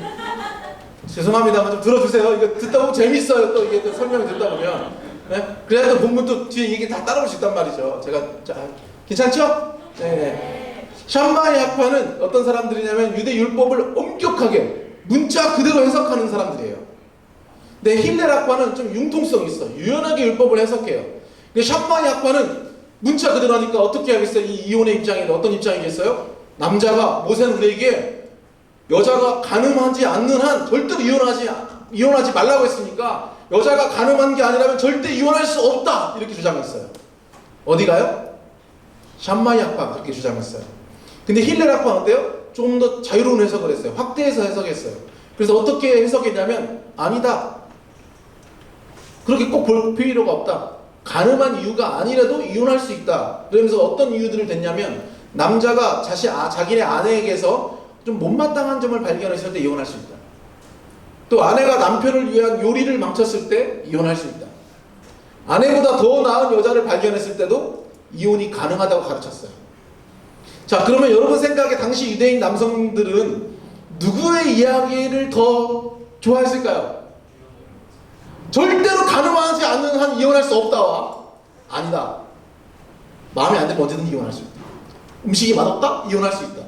죄송합니다만 좀 들어주세요. 이거 듣다 보면 재밌어요. 또 이게 또 설명을 듣다 보면. 네? 그래야 또 본문 또 뒤에 얘기 다 따라올 수 있단 말이죠. 괜찮죠? 네. 샴마이 학파는 어떤 사람들이냐면 유대 율법을 엄격하게 문자 그대로 해석하는 사람들이에요. 근데 힐렐 학파는 좀 융통성이 있어. 유연하게 율법을 해석해요. 근데 샴마이 학파는 문자 그대로 하니까 어떻게 하겠어요? 이 이혼의 입장이 어떤 입장이겠어요? 남자가 모세는 우리에게 여자가 가늠하지 않는 한 절대로 이혼하지 말라고 했으니까 여자가 가늠한 게 아니라면 절대 이혼할 수 없다 이렇게 주장했어요. 어디가요? 샴마이 학파가 그렇게 주장했어요. 근데 힐렐 학파는 어때요? 좀 더 자유로운 해석을 했어요. 확대해서 해석했어요. 그래서 어떻게 해석했냐면 아니다. 그렇게 꼭 볼 필요가 없다. 가늠한 이유가 아니라도 이혼할 수 있다. 그러면서 어떤 이유들을 댔냐면 남자가 자기네 아내에게서 좀 못마땅한 점을 발견했을 때 이혼할 수 있다. 또 아내가 남편을 위한 요리를 망쳤을 때 이혼할 수 있다. 아내보다 더 나은 여자를 발견했을 때도 이혼이 가능하다고 가르쳤어요. 자, 그러면 여러분 생각에 당시 유대인 남성들은 누구의 이야기를 더 좋아했을까요? 절대로 가늠하지 않는 한 이혼할 수 없다와 아니다. 마음에 안 들면 언제든 이혼할 수 있다. 음식이 맛없다? 이혼할 수 있다.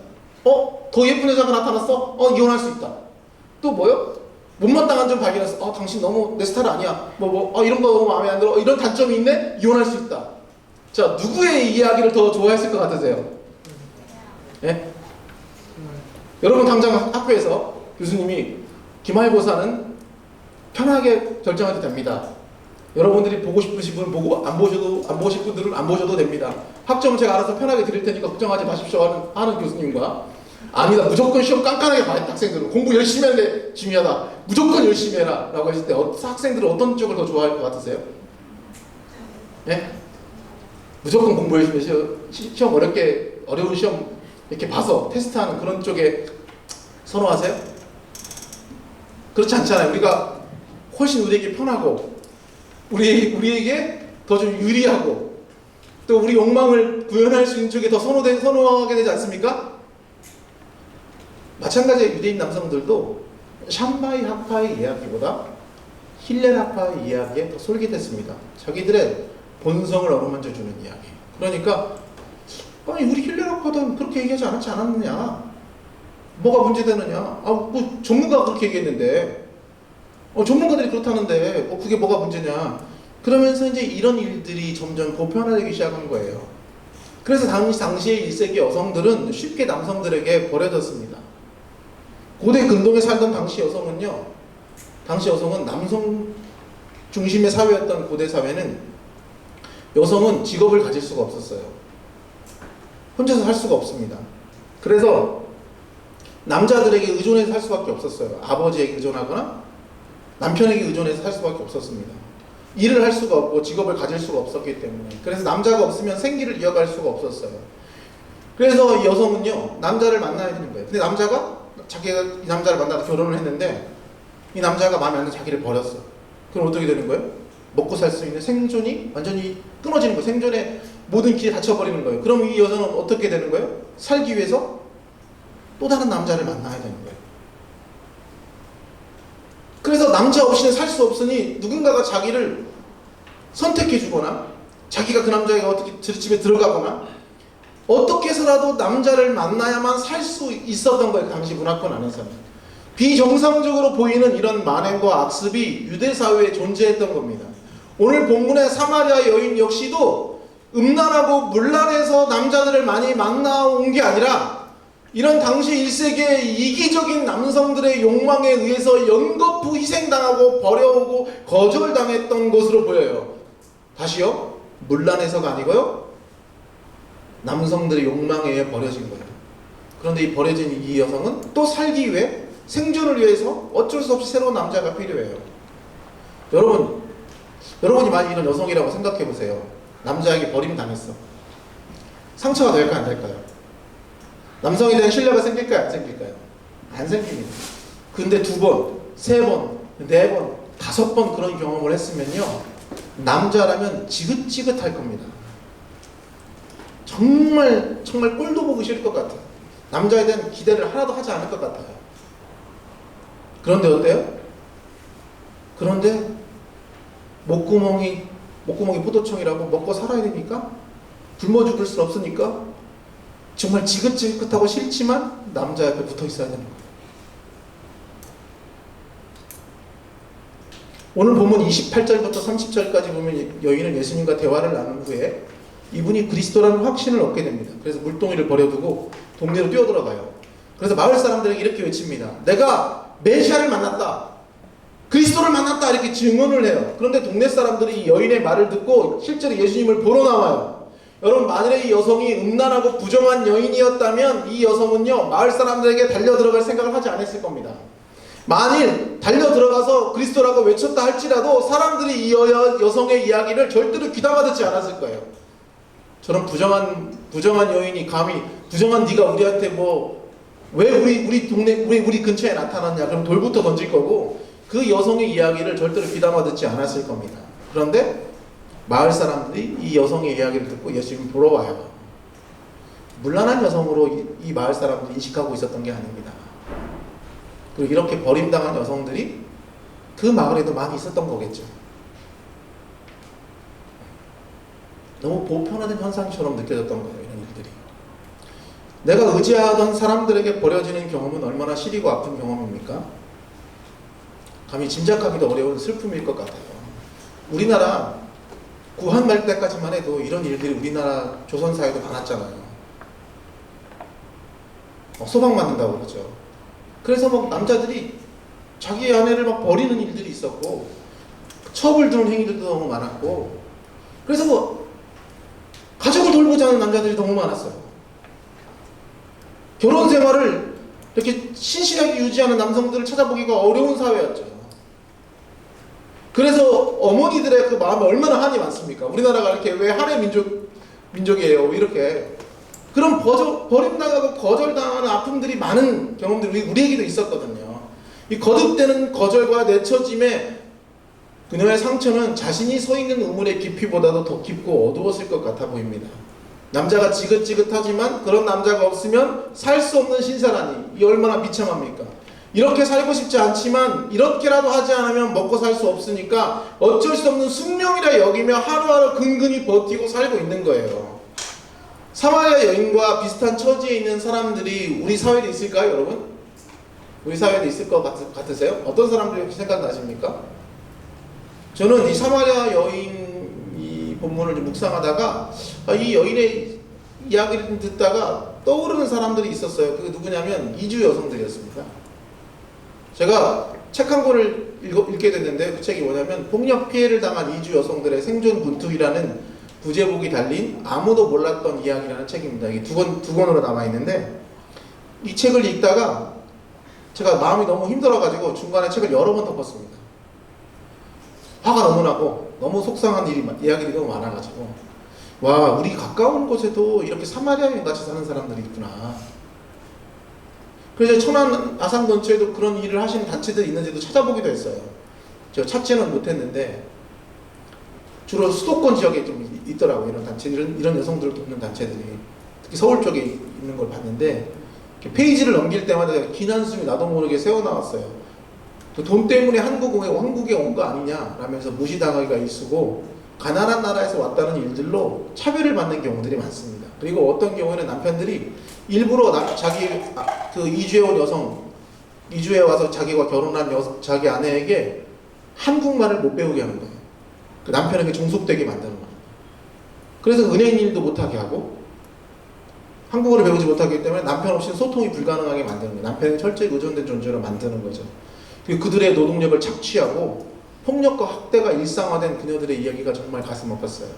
더 예쁜 여자가 나타났어? 이혼할 수 있다. 또 뭐요? 못마땅한 점 발견했어. 당신 너무 내 스타일 아니야. 이런 거 너무 마음에 안 들어. 이런 단점이 있네? 이혼할 수 있다. 자, 누구의 이야기를 더 좋아했을 것 같으세요? 예? 여러분 당장 학교에서 교수님이 기말고사는 편하게 결정해도 됩니다. 여러분들이 보고 싶으신 분 보고 안 보실 분들은 안 보셔도 됩니다. 학점은 제가 알아서 편하게 드릴 테니까 걱정하지 마십시오 하는 교수님과 아니다. 무조건 시험 깐깐하게 봐야 학생들은 공부 열심히 하는데 중요하다. 무조건 열심히 해라 라고 했을 때 학생들은 어떤 쪽을 더 좋아할 것 같으세요? 예? 무조건 공부 열심히 해서 시험 어려운 시험 이렇게 봐서 테스트하는 그런 쪽에 선호하세요? 그렇지 않잖아요. 우리가 훨씬 우리에게 편하고 우리에게 더 좀 유리하고 또 우리 욕망을 구현할 수 있는 쪽에 더 선호하게 되지 않습니까? 마찬가지로 유대인 남성들도 샴마이 학파의 이야기보다 힐렐 학파의 이야기에 더 솔깃했습니다. 자기들의 본성을 어루만져 주는 이야기. 그러니까 아니 우리 힐렐 학파도 그렇게 얘기하지 않았느냐? 뭐가 문제되느냐? 전문가가 그렇게 얘기했는데 전문가들이 그렇다는데 그게 뭐가 문제냐? 그러면서 이제 이런 일들이 점점 보편화되기 시작한 거예요. 그래서 당시의 1세기 여성들은 쉽게 남성들에게 버려졌습니다. 고대 근동에 살던 당시 여성은 남성 중심의 사회였던 고대 사회는 여성은 직업을 가질 수가 없었어요. 혼자서 살 수가 없습니다. 그래서 남자들에게 의존해서 살 수밖에 없었어요. 아버지에게 의존하거나 남편에게 의존해서 살 수밖에 없었습니다. 일을 할 수가 없고 직업을 가질 수가 없었기 때문에. 그래서 남자가 없으면 생기를 이어갈 수가 없었어요. 그래서 이 여성은요 남자를 만나야 되는 거예요. 근데 남자가 자기가 이 남자를 만나서 결혼을 했는데 이 남자가 마음에 안 들어서 자기를 버렸어. 그럼 어떻게 되는 거예요? 먹고 살 수 있는 생존이 완전히 끊어지는 거예요. 생존의 모든 길이 닫혀버리는 거예요. 그럼 이 여성은 어떻게 되는 거예요? 살기 위해서 또 다른 남자를 만나야 되는 거예요. 그래서 남자 없이는 살 수 없으니 누군가가 자기를 선택해 주거나 자기가 그 남자가 어떻게 집에 들어가거나 어떻게 해서라도 남자를 만나야만 살 수 있었던 거예요. 당시 문화권 안에서는. 비정상적으로 보이는 이런 만행과 악습이 유대 사회에 존재했던 겁니다. 오늘 본문의 사마리아 여인 역시도 음란하고 문란해서 남자들을 많이 만나온 게 아니라 이런 당시 1세기의 이기적인 남성들의 욕망에 의해서 연거푸 희생당하고 버려오고 거절당했던 것으로 보여요. 다시요. 문란해서가 아니고요. 남성들의 욕망에 의해 버려진 거예요. 그런데 이 버려진 이 여성은 또 살기 위해 생존을 위해서 어쩔 수 없이 새로운 남자가 필요해요. 여러분이 만약 이런 여성이라고 생각해 보세요. 남자에게 버림당했어. 상처가 될까요? 안 될까요? 남성에 대한 신뢰가 생길까요? 안 생길까요? 안 생깁니다. 근데 2번, 3번, 4번, 5번 그런 경험을 했으면요. 남자라면 지긋지긋할 겁니다. 정말 꼴도 보기 싫을 것 같아요. 남자에 대한 기대를 하나도 하지 않을 것 같아요. 그런데 어때요? 그런데 목구멍이 포도청이라고 먹고 살아야 되니까 굶어 죽을 수 없으니까 정말 지긋지긋하고 싫지만 남자 옆에 붙어 있어야 되는 거예요. 오늘 본문 28절부터 30절까지 보면 여인은 예수님과 대화를 나눈 후에 이분이 그리스도라는 확신을 얻게 됩니다. 그래서 물동이를 버려두고 동네로 뛰어들어가요. 그래서 마을 사람들에게 이렇게 외칩니다. 내가 메시아를 만났다. 그리스도를 만났다. 이렇게 증언을 해요. 그런데 동네 사람들이 이 여인의 말을 듣고 실제로 예수님을 보러 나와요. 여러분, 만일에 이 여성이 음란하고 부정한 여인이었다면 이 여성은요, 마을 사람들에게 달려들어갈 생각을 하지 않았을 겁니다. 만일 달려들어가서 그리스도라고 외쳤다 할지라도 사람들이 이 여성의 이야기를 절대로 귀담아 듣지 않았을 거예요. 저런 부정한 여인이 감히, 부정한 네가 우리한테 왜 우리 동네, 우리 근처에 나타났냐, 그럼 돌부터 던질 거고, 그 여성의 이야기를 절대로 귀담아 듣지 않았을 겁니다. 그런데 마을 사람들이 이 여성의 이야기를 듣고 예수님을 보러 와요. 문란한 여성으로 이 마을 사람들이 인식하고 있었던 게 아닙니다. 그리고 이렇게 버림당한 여성들이 그 마을에도 많이 있었던 거겠죠. 너무 보편화된 현상처럼 느껴졌던 거예요, 이런 일들이. 내가 의지하던 사람들에게 버려지는 경험은 얼마나 시리고 아픈 경험입니까? 감히 짐작하기도 어려운 슬픔일 것 같아요. 우리나라 구한말 때까지만 해도 이런 일들이 우리나라 조선사회도 많았잖아요. 소방 맞는다고 그러죠. 그래서 남자들이 자기 아내를 버리는 일들이 있었고, 첩을 두는 행위들도 너무 많았고, 그래서 가족을 돌보지 않은 남자들이 너무 많았어요. 결혼 생활을 이렇게 신실하게 유지하는 남성들을 찾아보기가 어려운 사회였죠. 그래서 어머니들의 그 마음에 얼마나 한이 많습니까? 우리나라가 이렇게 왜 한의 민족이에요? 이렇게. 그런 버림당하고 거절당하는 아픔들이 많은 경험들이 우리에게도 있었거든요. 이 거듭되는 거절과 내처짐에 그녀의 상처는 자신이 서 있는 우물의 깊이보다도 더 깊고 어두웠을 것 같아 보입니다. 남자가 지긋지긋하지만 그런 남자가 없으면 살 수 없는 신사라니, 이 얼마나 비참합니까? 이렇게 살고 싶지 않지만 이렇게라도 하지 않으면 먹고 살 수 없으니까 어쩔 수 없는 숙명이라 여기며 하루하루 근근히 버티고 살고 있는 거예요. 사마리아 여인과 비슷한 처지에 있는 사람들이 우리 사회도 있을까요, 여러분? 우리 사회도 있을 것 같으세요? 어떤 사람들이 혹시 생각나십니까? 저는 이 사마리아 여인 이 본문을 좀 묵상하다가 이 여인의 이야기를 듣다가 떠오르는 사람들이 있었어요. 그게 누구냐면 이주 여성들이었습니다. 제가 책 한 권을 읽게 됐는데 그 책이 뭐냐면 폭력 피해를 당한 이주 여성들의 생존 분투기라는 부제목이 달린 아무도 몰랐던 이야기라는 책입니다. 이게 두 권으로 남아있는데, 이 책을 읽다가 제가 마음이 너무 힘들어가지고 중간에 책을 여러 번 덮었습니다. 화가 너무 나고 너무 속상한 이야기들이 너무 많아가지고, 와, 우리 가까운 곳에도 이렇게 사마리아인 같이 사는 사람들이 있구나. 그래서 천안 아산 근처에도 그런 일을 하시는 단체들이 있는지도 찾아보기도 했어요. 제가 찾지는 못했는데 주로 수도권 지역에 좀 있더라고요. 이런 단체, 이런 여성들을 돕는 단체들이. 특히 서울 쪽에 있는 걸 봤는데, 페이지를 넘길 때마다 기난숨이 나도 모르게 새어나왔어요. 돈 때문에 한국에 온 거 아니냐 라면서 무시당하기가 일쑤고, 가난한 나라에서 왔다는 일들로 차별을 받는 경우들이 많습니다. 그리고 어떤 경우에는 남편들이 일부러 그 이주해 온 여성, 이주해 와서 자기와 결혼한 자기 아내에게 한국말을 못 배우게 하는 거예요. 그 남편에게 종속되게 만드는 거예요. 그래서 은행 일도 못하게 하고, 한국어를 배우지 못하기 때문에 남편 없이는 소통이 불가능하게 만드는 거예요. 남편이 철저히 의존된 존재로 만드는 거죠. 그리고 그들의 노동력을 착취하고 폭력과 학대가 일상화된 그녀들의 이야기가 정말 가슴 아팠어요.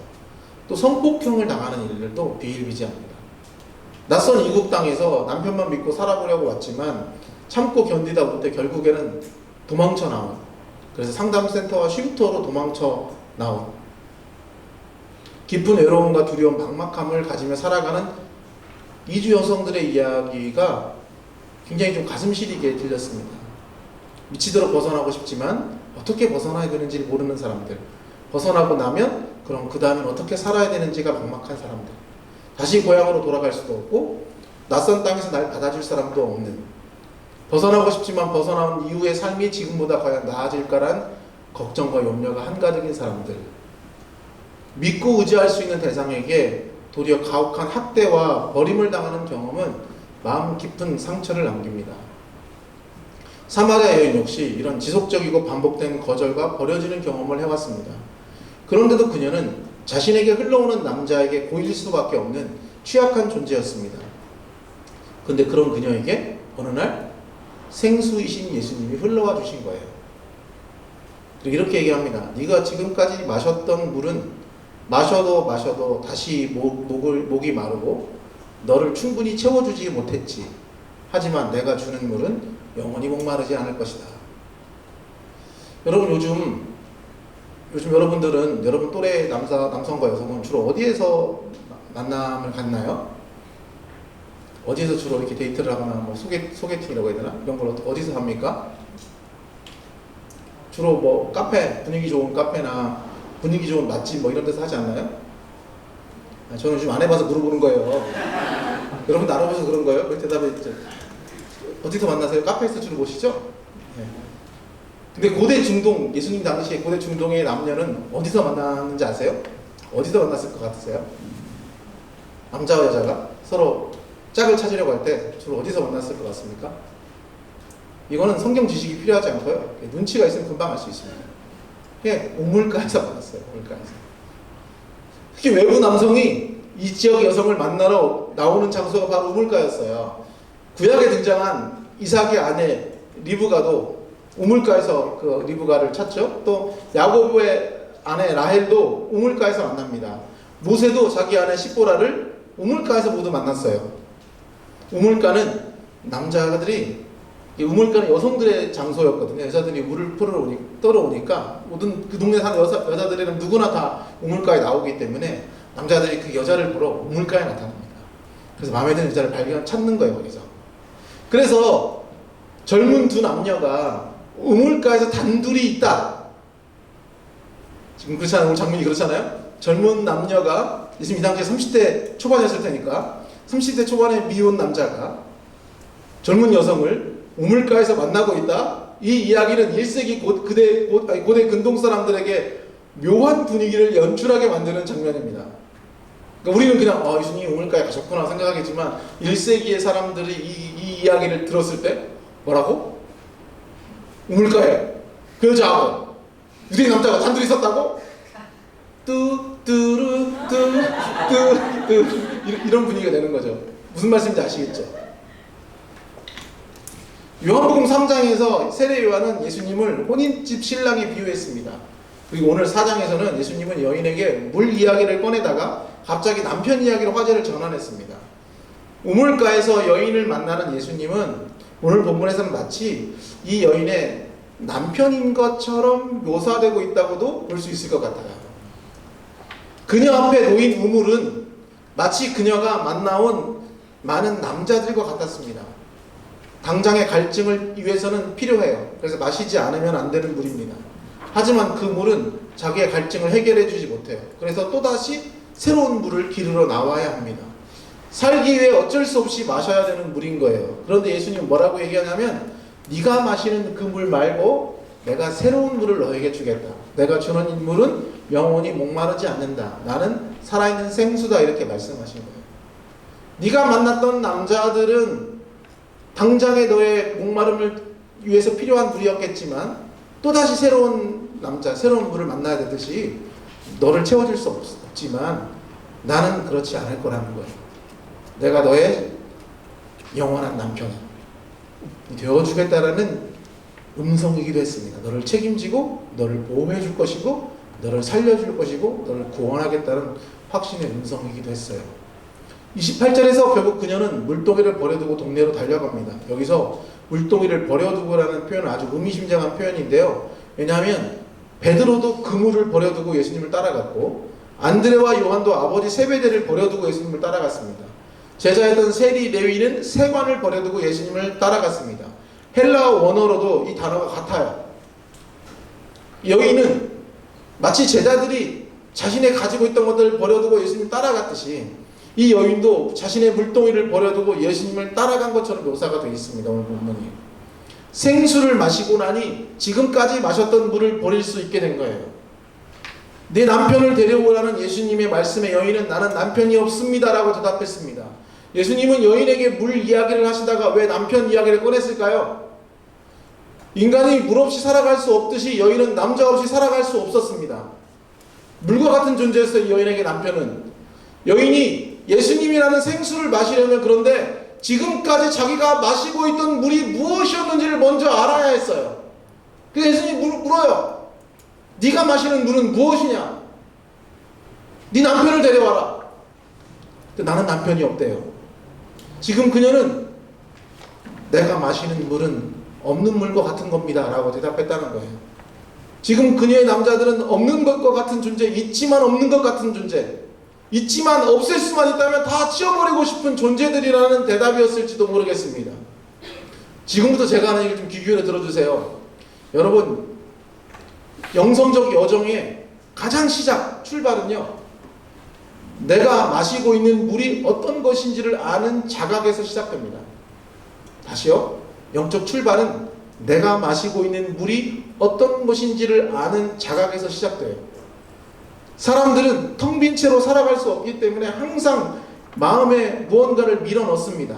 또 성폭행을 당하는 일들도 비일비재합니다. 낯선 이국 땅에서 남편만 믿고 살아보려고 왔지만 참고 견디다 못해 결국에는 도망쳐 나온, 그래서 상담센터와 쉼터로 도망쳐 나온, 깊은 외로움과 두려움, 막막함을 가지며 살아가는 이주 여성들의 이야기가 굉장히 좀 가슴 시리게 들렸습니다. 미치도록 벗어나고 싶지만 어떻게 벗어나야 되는지 모르는 사람들, 벗어나고 나면 그럼 그 다음엔 어떻게 살아야 되는지가 막막한 사람들, 다시 고향으로 돌아갈 수도 없고 낯선 땅에서 날 받아줄 사람도 없는, 벗어나고 싶지만 벗어나온 이후의 삶이 지금보다 과연 나아질까란 걱정과 염려가 한가득인 사람들, 믿고 의지할 수 있는 대상에게 도리어 가혹한 학대와 버림을 당하는 경험은 마음 깊은 상처를 남깁니다. 사마리아 여인 역시 이런 지속적이고 반복된 거절과 버려지는 경험을 해왔습니다. 그런데도 그녀는 자신에게 흘러오는 남자에게 고일 수밖에 없는 취약한 존재였습니다. 근데 그런 그녀에게 어느 날 생수이신 예수님이 흘러와 주신 거예요. 그리고 이렇게 얘기합니다. 네가 지금까지 마셨던 물은 마셔도 다시 목이 마르고 너를 충분히 채워주지 못했지. 하지만 내가 주는 물은 영원히 목마르지 않을 것이다. 여러분 요즘 여러분들은 여러분 또래 남성과 여성은 주로 어디에서 만남을 갖나요? 어디에서 주로 이렇게 데이트를 하거나 뭐 소개팅이라고 해야 되나? 이런 걸 어디서 합니까? 주로 뭐 카페, 분위기 좋은 카페나 분위기 좋은 맛집 뭐 이런 데서 하지 않나요? 저는 요즘 안 해봐서 물어보는 거예요. 여러분 나눠보셔서 그런 거예요? 그 대답에 어디서 만나세요? 카페에서 주로 보시죠? 네. 근데 고대 중동, 예수님 당시에 고대 중동의 남녀는 어디서 만났는지 아세요? 어디서 만났을 것 같으세요? 남자와 여자가 서로 짝을 찾으려고 할 때 주로 어디서 만났을 것 같습니까? 이거는 성경 지식이 필요하지 않고요. 눈치가 있으면 금방 알 수 있습니다. 그냥 우물가에서 만났어요. 우물가에서. 특히 외부 남성이 이 지역 여성을 만나러 나오는 장소가 바로 우물가였어요. 구약에 등장한 이삭의 아내 리브가도 우물가에서 그 리브가를 찾죠. 또 야고보의 아내 라헬도 우물가에서 만납니다. 모세도 자기 아내 시보라를 우물가에서 모두 만났어요. 우물가는 남자들이 우물가는 여성들의 장소였거든요. 여자들이 물을 떨어오니까 모든 그 동네 사는 여자들은 누구나 다 우물가에 나오기 때문에 남자들이 그 여자를 보러 우물가에 나타납니다. 그래서 마음에 드는 여자를 찾는 거예요. 거기서. 그래서 젊은 두 남녀가 우물가에서 단둘이 있다. 지금 그렇잖아요. 오늘 장면이 그렇잖아요. 젊은 남녀가 예수님 이 당시에 30대 초반이었을 테니까 30대 초반의 미혼 남자가 젊은 여성을 우물가에서 만나고 있다. 이 이야기는 1세기 고대 근동 사람들에게 묘한 분위기를 연출하게 만드는 장면입니다. 그러니까 우리는 그냥 예수님이 우물가에 가셨구나 생각하겠지만 1세기의 사람들이 이 이야기를 들었을 때 뭐라고? 우물가에 그 여자하고 유대 남자가 단둘이 있었다고? 이런 분위기가 되는 거죠. 무슨 말씀인지 아시겠죠? 요한복음 3장에서 세례 요한은 예수님을 혼인집 신랑에 비유했습니다. 그리고 오늘 4장에서는 예수님은 여인에게 물 이야기를 꺼내다가 갑자기 남편 이야기로 화제를 전환했습니다. 우물가에서 여인을 만나는 예수님은 오늘 본문에서는 마치 이 여인의 남편인 것처럼 묘사되고 있다고도 볼 수 있을 것 같아요. 그녀 앞에 놓인 우물은 마치 그녀가 만나온 많은 남자들과 같았습니다. 당장의 갈증을 위해서는 필요해요. 그래서 마시지 않으면 안 되는 물입니다. 하지만 그 물은 자기의 갈증을 해결해 주지 못해요. 그래서 또다시 새로운 물을 기르러 나와야 합니다. 살기 위해 어쩔 수 없이 마셔야 되는 물인 거예요. 그런데 예수님은 뭐라고 얘기하냐면 네가 마시는 그 물 말고 내가 새로운 물을 너에게 주겠다. 내가 주는 이 물은 영원히 목마르지 않는다. 나는 살아있는 생수다. 이렇게 말씀하신 거예요. 네가 만났던 남자들은 당장의 너의 목마름을 위해서 필요한 물이었겠지만 또다시 새로운 남자, 새로운 물을 만나야 되듯이 너를 채워줄 수 없지만 나는 그렇지 않을 거라는 거예요. 내가 너의 영원한 남편이 되어주겠다라는 음성이기도 했습니다. 너를 책임지고 너를 보호해 줄 것이고 너를 살려줄 것이고 너를 구원하겠다는 확신의 음성이기도 했어요. 28절에서 결국 그녀는 물동이를 버려두고 동네로 달려갑니다. 여기서 물동이를 버려두고라는 표현은 아주 의미심장한 표현인데요. 왜냐하면 베드로도 그물을 버려두고 예수님을 따라갔고 안드레와 요한도 아버지 세베대를 버려두고 예수님을 따라갔습니다. 제자였던 세리 레위는 세관을 버려두고 예수님을 따라갔습니다. 헬라어 원어로도 이 단어가 같아요. 여기는 마치 제자들이 자신의 가지고 있던 것들을 버려두고 예수님을 따라갔듯이 이 여인도 자신의 물동이를 버려두고 예수님을 따라간 것처럼 묘사가 되어 있습니다. 오늘 본문이. 생수를 마시고 나니 지금까지 마셨던 물을 버릴 수 있게 된 거예요. 내 남편을 데려오라는 예수님의 말씀에 여인은 나는 남편이 없습니다 라고 대답했습니다. 예수님은 여인에게 물 이야기를 하시다가 왜 남편 이야기를 꺼냈을까요? 인간이 물 없이 살아갈 수 없듯이 여인은 남자 없이 살아갈 수 없었습니다. 물과 같은 존재였어요. 이 여인에게 남편은. 여인이 예수님이라는 생수를 마시려면 그런데 지금까지 자기가 마시고 있던 물이 무엇이었는지를 먼저 알아야 했어요. 그래서 예수님이 물어요. 네가 마시는 물은 무엇이냐? 네 남편을 데려와라. 나는 남편이 없대요. 지금 그녀는 내가 마시는 물은 없는 물과 같은 겁니다 라고 대답했다는 거예요. 지금 그녀의 남자들은 없는 것과 같은 존재, 있지만 없는 것 같은 존재, 있지만 없앨 수만 있다면 다 치워버리고 싶은 존재들이라는 대답이었을지도 모르겠습니다. 지금부터 제가 하는 얘기 좀 귀 기울여 들어주세요. 여러분, 영성적 여정의 가장 시작, 출발은요, 내가 마시고 있는 물이 어떤 것인지를 아는 자각에서 시작됩니다. 다시요. 영적 출발은 내가 마시고 있는 물이 어떤 것인지를 아는 자각에서 시작돼요. 사람들은 텅 빈 채로 살아갈 수 없기 때문에 항상 마음에 무언가를 밀어 넣습니다.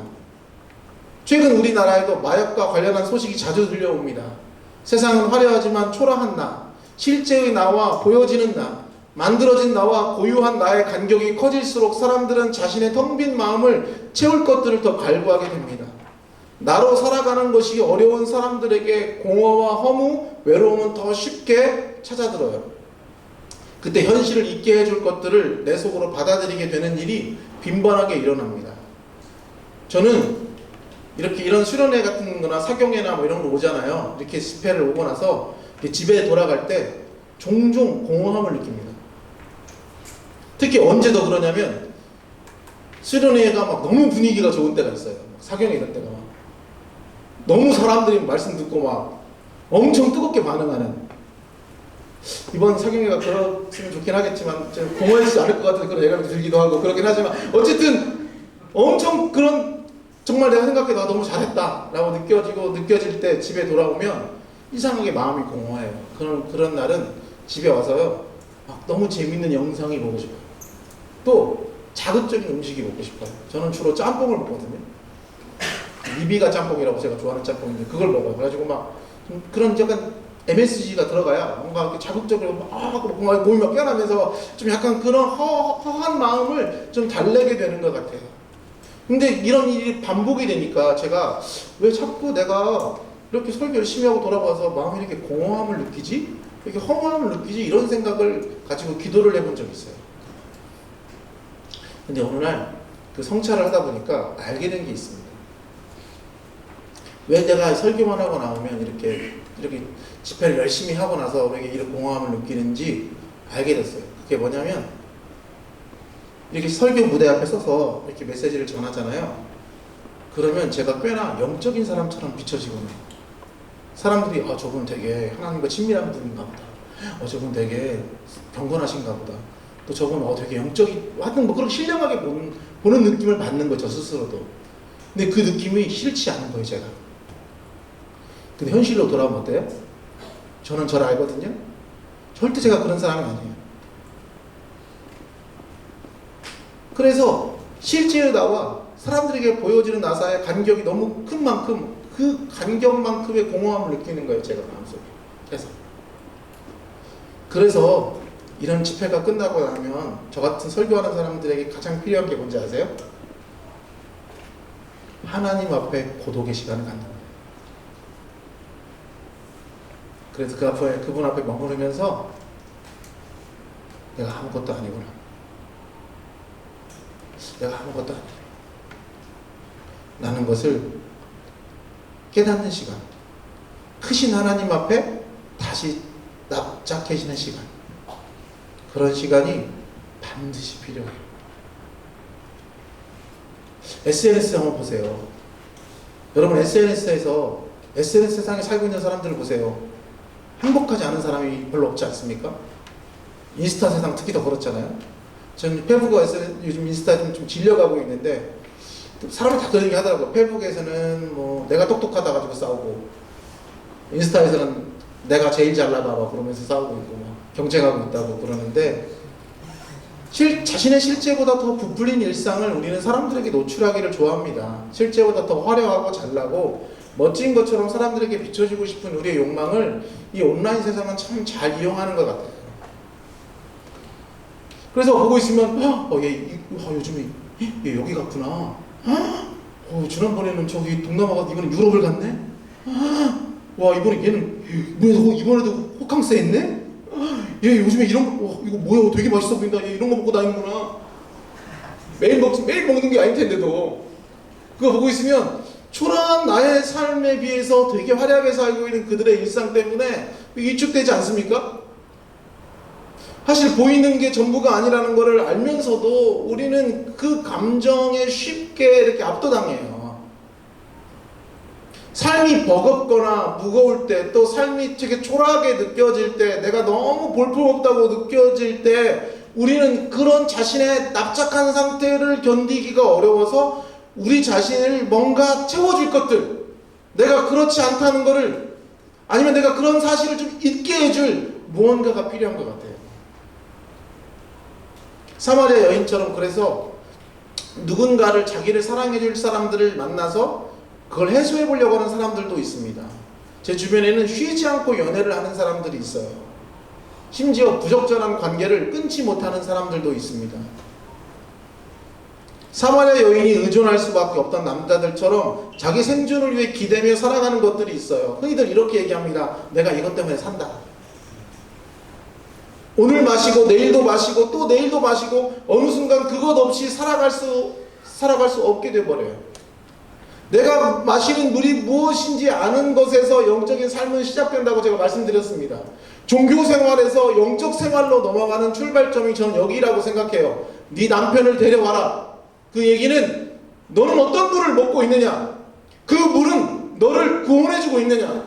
최근 우리나라에도 마약과 관련한 소식이 자주 들려옵니다. 세상은 화려하지만 초라한 나, 실제의 나와 보여지는 나, 만들어진 나와 고유한 나의 간격이 커질수록 사람들은 자신의 텅 빈 마음을 채울 것들을 더 갈구하게 됩니다. 나로 살아가는 것이 어려운 사람들에게 공허와 허무, 외로움은 더 쉽게 찾아들어요. 그때 현실을 잊게 해줄 것들을 내 속으로 받아들이게 되는 일이 빈번하게 일어납니다. 저는 이렇게 이런 수련회 같은 거나 사경회나 뭐 이런 거 오잖아요. 이렇게 집회를 오고 나서 집에 돌아갈 때 종종 공허함을 느낍니다. 특히 언제 더 그러냐면 수련회가 막 너무 분위기가 좋은 때가 있어요. 사경회 이런 때가 막 너무 사람들이 말씀 듣고 막 엄청 뜨겁게 반응하는, 이번 사경회가 그렇으면 좋긴 하겠지만 공허하지 않을 것 같은 그런 예감이 들기도 하고 그렇긴 하지만 어쨌든 엄청 그런, 정말 내가 생각해 나 너무 잘했다 라고 느껴질 때 집에 돌아오면 이상하게 마음이 공허해요. 그런 날은 집에 와서요 막 너무 재밌는 영상이 보고 싶어요. 또 자극적인 음식이 먹고 싶어요. 저는 주로 짬뽕을 먹거든요. 리비가 짬뽕이라고 제가 좋아하는 짬뽕인데 그걸 먹어요. 그래가지고 막 좀 그런 약간 MSG가 들어가야 뭔가 이렇게 자극적으로 뭔가 몸이 막 깨어나면서 좀 약간 그런 허한 마음을 좀 달래게 되는 것 같아요. 근데 이런 일이 반복이 되니까 제가 왜 자꾸 내가 이렇게 설교 열심히 하고 돌아가서 마음이 이렇게 공허함을 느끼지? 이렇게 허무함을 느끼지? 이런 생각을 가지고 기도를 해본 적이 있어요. 근데 어느 날 그 성찰을 하다 보니까 알게 된 게 있습니다. 왜 내가 설교만 하고 나오면 이렇게 집회를 열심히 하고 나서 왜 이런 공허함을 느끼는지 알게 됐어요. 그게 뭐냐면 이렇게 설교 무대 앞에 서서 이렇게 메시지를 전하잖아요. 그러면 제가 꽤나 영적인 사람처럼 비춰지거든요. 사람들이 저분 되게 하나님과 친밀한 분인가 보다. 저분 되게 경건하신가 보다. 또 저분 되게 영적인, 하여튼 뭐 그렇게 신령하게 보는 느낌을 받는 거죠, 스스로도. 근데 그 느낌이 싫지 않은 거예요, 제가. 근데 현실로 돌아오면 어때요? 저는 저를 알거든요. 절대 제가 그런 사람이 아니에요. 그래서 실제의 나와 사람들에게 보여지는 나사의 간격이 너무 큰 만큼 그 간격만큼의 공허함을 느끼는 거예요, 제가 마음속에. 그래서 이런 집회가 끝나고 나면 저 같은 설교하는 사람들에게 가장 필요한 게 뭔지 아세요? 하나님 앞에 고독의 시간을 갖는 거예요. 그래서 그분 앞에 머무르면서 내가 아무것도 아니구나. 내가 아무것도 아니구나. 라는 것을 깨닫는 시간. 크신 하나님 앞에 다시 납작해지는 시간. 그런 시간이 반드시 필요해요. SNS 한번 보세요. 여러분 SNS 세상에 살고 있는 사람들을 보세요. 행복하지 않은 사람이 별로 없지 않습니까? 인스타 세상 특히 더 그렇잖아요. 저는 페북에서 요즘 인스타에 좀 질려가고 있는데 사람이 다 그런 얘기 하더라고요. 페북에서는 뭐 내가 똑똑하다 가지고 싸우고 인스타에서는 내가 제일 잘나가 막 그러면서 싸우고 있고 막 경쟁하고 있다고 그러는데 자신의 실제보다 더 부풀린 일상을 우리는 사람들에게 노출하기를 좋아합니다. 실제보다 더 화려하고 잘나고 멋진 것처럼 사람들에게 비춰지고 싶은 우리의 욕망을 이 온라인 세상은 참 잘 이용하는 것 같아요. 그래서 보고 있으면 요즘에 얘 여기 갔구나. 지난번에는 저기 동남아 가서 이번에 유럽을 갔네. 와 이번에 얘는 이번에도 호캉스 했네. 얘 요즘에 이런 거 이거 뭐야 되게 맛있어 보인다. 얘 이런 거 먹고 다니는구나. 매일 먹는 게 아닐 텐데도 그거 보고 있으면 초라한 나의 삶에 비해서 되게 화려하게 살고 있는 그들의 일상 때문에 위축되지 않습니까? 사실 보이는 게 전부가 아니라는 것을 알면서도 우리는 그 감정에 쉽게 이렇게 압도당해요. 삶이 버겁거나 무거울 때, 또 삶이 되게 초라하게 느껴질 때, 내가 너무 볼품없다고 느껴질 때 우리는 그런 자신의 납작한 상태를 견디기가 어려워서 우리 자신을 뭔가 채워줄 것들, 내가 그렇지 않다는 것을, 아니면 내가 그런 사실을 좀 잊게 해줄 무언가가 필요한 것 같아요. 사마리아 여인처럼 그래서 누군가를, 자기를 사랑해줄 사람들을 만나서 그걸 해소해 보려고 하는 사람들도 있습니다. 제 주변에는 쉬지 않고 연애를 하는 사람들이 있어요. 심지어 부적절한 관계를 끊지 못하는 사람들도 있습니다. 사마리아 여인이 의존할 수밖에 없던 남자들처럼 자기 생존을 위해 기대며 살아가는 것들이 있어요. 흔히들 이렇게 얘기합니다. 내가 이것 때문에 산다. 오늘 마시고 내일도 마시고 또 내일도 마시고 어느 순간 그것 없이 살아갈 수 없게 돼버려요. 내가 마시는 물이 무엇인지 아는 것에서 영적인 삶은 시작된다고 제가 말씀드렸습니다. 종교 생활에서 영적 생활로 넘어가는 출발점이 저는 여기라고 생각해요. 네 남편을 데려와라. 그 얘기는 너는 어떤 물을 먹고 있느냐? 그 물은 너를 구원해주고 있느냐?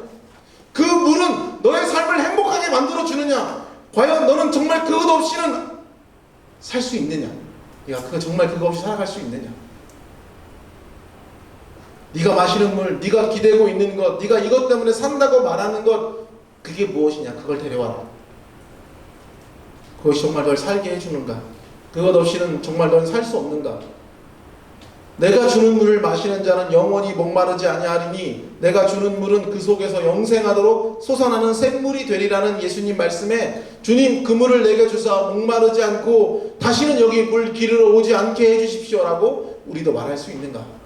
그 물은 너의 삶을 행복하게 만들어주느냐? 과연 너는 정말 그것 없이는 살 수 있느냐? 네가 정말 그거 없이 살아갈 수 있느냐? 네가 마시는 물, 네가 기대고 있는 것, 네가 이것 때문에 산다고 말하는 것, 그게 무엇이냐? 그걸 데려와라. 그것이 정말 널 살게 해주는가? 그것 없이는 정말 넌 살 수 없는가? 내가 주는 물을 마시는 자는 영원히 목마르지 아니하리니 내가 주는 물은 그 속에서 영생하도록 솟아나는 샘물이 되리라는 예수님 말씀에 주님 그 물을 내게 주사 목마르지 않고 다시는 여기 물 기르러 오지 않게 해주십시오라고 우리도 말할 수 있는가?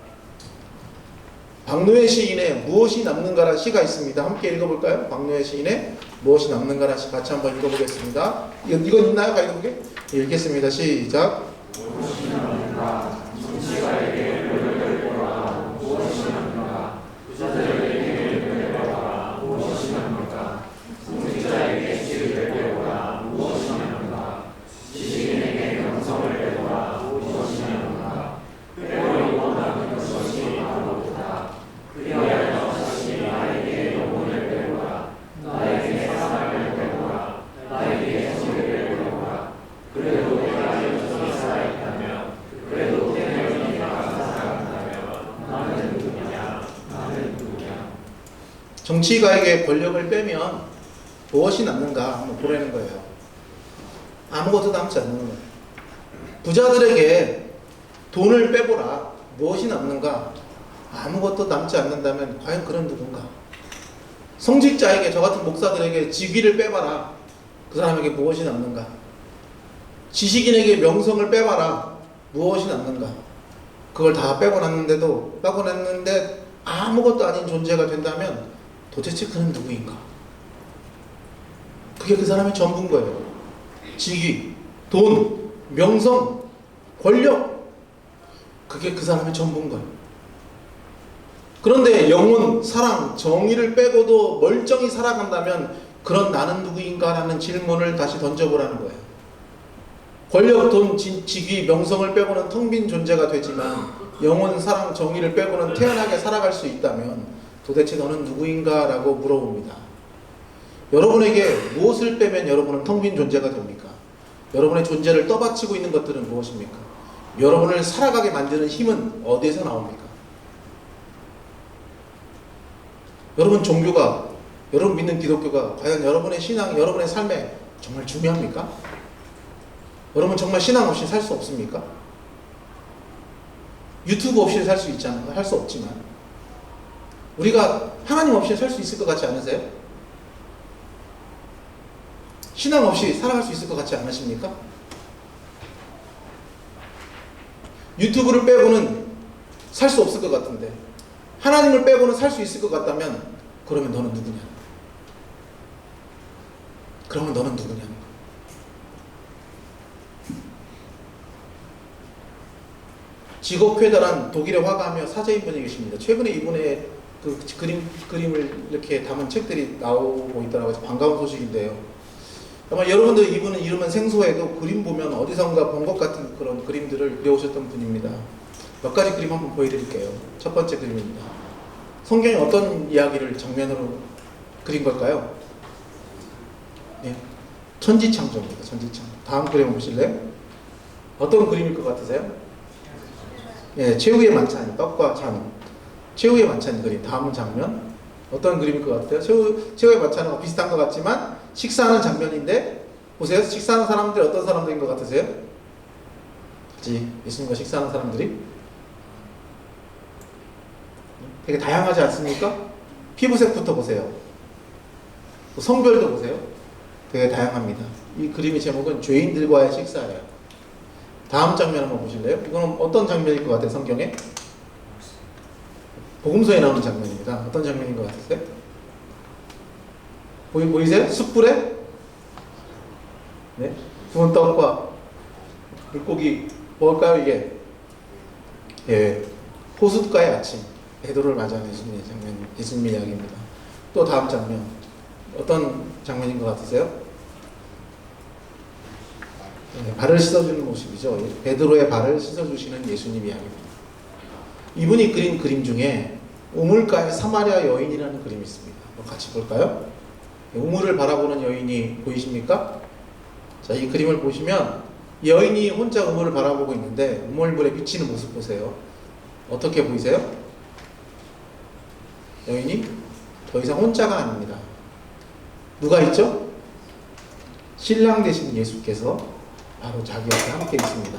박노해 시인의 무엇이 남는가라는 시가 있습니다. 함께 읽어볼까요? 박노해 시인의 무엇이 남는가라는 시 같이 한번 읽어보겠습니다. 이거 있나요? 가이드북에? 읽겠습니다. 시작. 무엇이 남는가? 정치가에게 권력을 보라. 무엇이 남는가? 부자들에게 은혜를 보라. 무엇이 남는가? 통치자에게 지혜를 배우라. 무엇이 남는가? 지식인에게 명성을 배우라. 무엇이 남는가? 때로는 원하는 것이 아무것도다. 그리하여 다시 나에게 영혼을 배우라. 나에게 사랑을 배우라. 나에게 지혜를 배우라. 그래도 내가 여전히 살아있다면, 그래도 여전히 내가 살아간다면 나는 누구냐? 나는 누구냐? 정치가에게 권력을 빼면 무엇이 남는가 한번 보라는 거예요. 아무것도 남지 않는 거예요. 부자들에게 돈을 빼보라. 무엇이 남는가? 아무것도 남지 않는다면 과연 그런 누군가? 성직자에게, 저 같은 목사들에게 직위를 빼봐라. 그 사람에게 무엇이 남는가? 지식인에게 명성을 빼봐라. 무엇이 남는가? 그걸 다 빼고났는데 아무것도 아닌 존재가 된다면 도대체 그는 누구인가? 그게 그 사람의 전부인 거예요. 직위, 돈, 명성, 권력, 그게 그 사람의 전부인 거예요. 그런데 영혼, 사랑, 정의를 빼고도 멀쩡히 살아간다면 그런 나는 누구인가라는 질문을 다시 던져보라는 거예요. 권력, 돈, 직위, 명성을 빼고는 텅 빈 존재가 되지만 영혼, 사랑, 정의를 빼고는 태연하게 살아갈 수 있다면 도대체 너는 누구인가? 라고 물어봅니다. 여러분에게 무엇을 빼면 여러분은 텅 빈 존재가 됩니까? 여러분의 존재를 떠받치고 있는 것들은 무엇입니까? 여러분을 살아가게 만드는 힘은 어디에서 나옵니까? 여러분 종교가, 여러분 믿는 기독교가 과연 여러분의 신앙, 여러분의 삶에 정말 중요합니까? 여러분 정말 신앙 없이 살 수 없습니까? 유튜브 없이 살 수 있잖아요. 할 수 없지만 우리가 하나님 없이 살 수 있을 것 같지 않으세요? 신앙 없이 살아갈 수 있을 것 같지 않으십니까? 유튜브를 빼고는 살 수 없을 것 같은데, 하나님을 빼고는 살 수 있을 것 같다면, 그러면 너는 누구냐? 그러면 너는 누구냐? 직업회달한 독일의 화가하며 사제인 분이 계십니다. 최근에 이분의 그 그림을 이렇게 담은 책들이 나오고 있더라고요. 반가운 소식인데요. 아마 여러분들 이분은 이름은 생소해도 그림 보면 어디선가 본 것 같은 그런 그림들을 그려오셨던 분입니다. 몇 가지 그림 한번 보여드릴게요. 첫 번째 그림입니다. 성경이 어떤 이야기를 정면으로 그린 걸까요? 네. 천지창조입니다. 천지창조. 다음 그림 보실래요? 어떤 그림일 것 같으세요? 예, 최후의 만찬, 떡과 잔. 최후의 만찬 그림. 다음 장면. 어떤 그림일 것 같아요? 최후의 만찬은 비슷한 것 같지만 식사하는 장면인데, 보세요. 식사하는 사람들이 어떤 사람들인 것 같으세요? 같이 예수님과 식사하는 사람들이 되게 다양하지 않습니까? 피부색부터 보세요. 성별도 보세요. 되게 다양합니다. 이 그림의 제목은 죄인들과의 식사예요. 다음 장면 한번 보실래요? 이거는 어떤 장면일 것 같아요? 성경에? 복음서에 나오는 장면입니다. 어떤 장면인 것 같으세요? 보이세요? 숯불에 네? 구운 떡과 물고기 뭘까요 이게? 예, 호숫가의 아침, 베드로를 맞이하는 예수님의 장면, 예수님의 이야기입니다. 또 다음 장면 어떤 장면인 것 같으세요? 네, 발을 씻어주는 모습이죠. 베드로의 발을 씻어주시는 예수님 이야기입니다. 이분이 그린 그림 중에 우물가의 사마리아 여인이라는 그림이 있습니다. 같이 볼까요? 우물을 바라보는 여인이 보이십니까? 자, 이 그림을 보시면 여인이 혼자 우물을 바라보고 있는데 우물물에 비치는 모습 보세요. 어떻게 보이세요? 여인이 더 이상 혼자가 아닙니다. 누가 있죠? 신랑 되신 예수께서 바로 자기 옆에 함께 있습니다.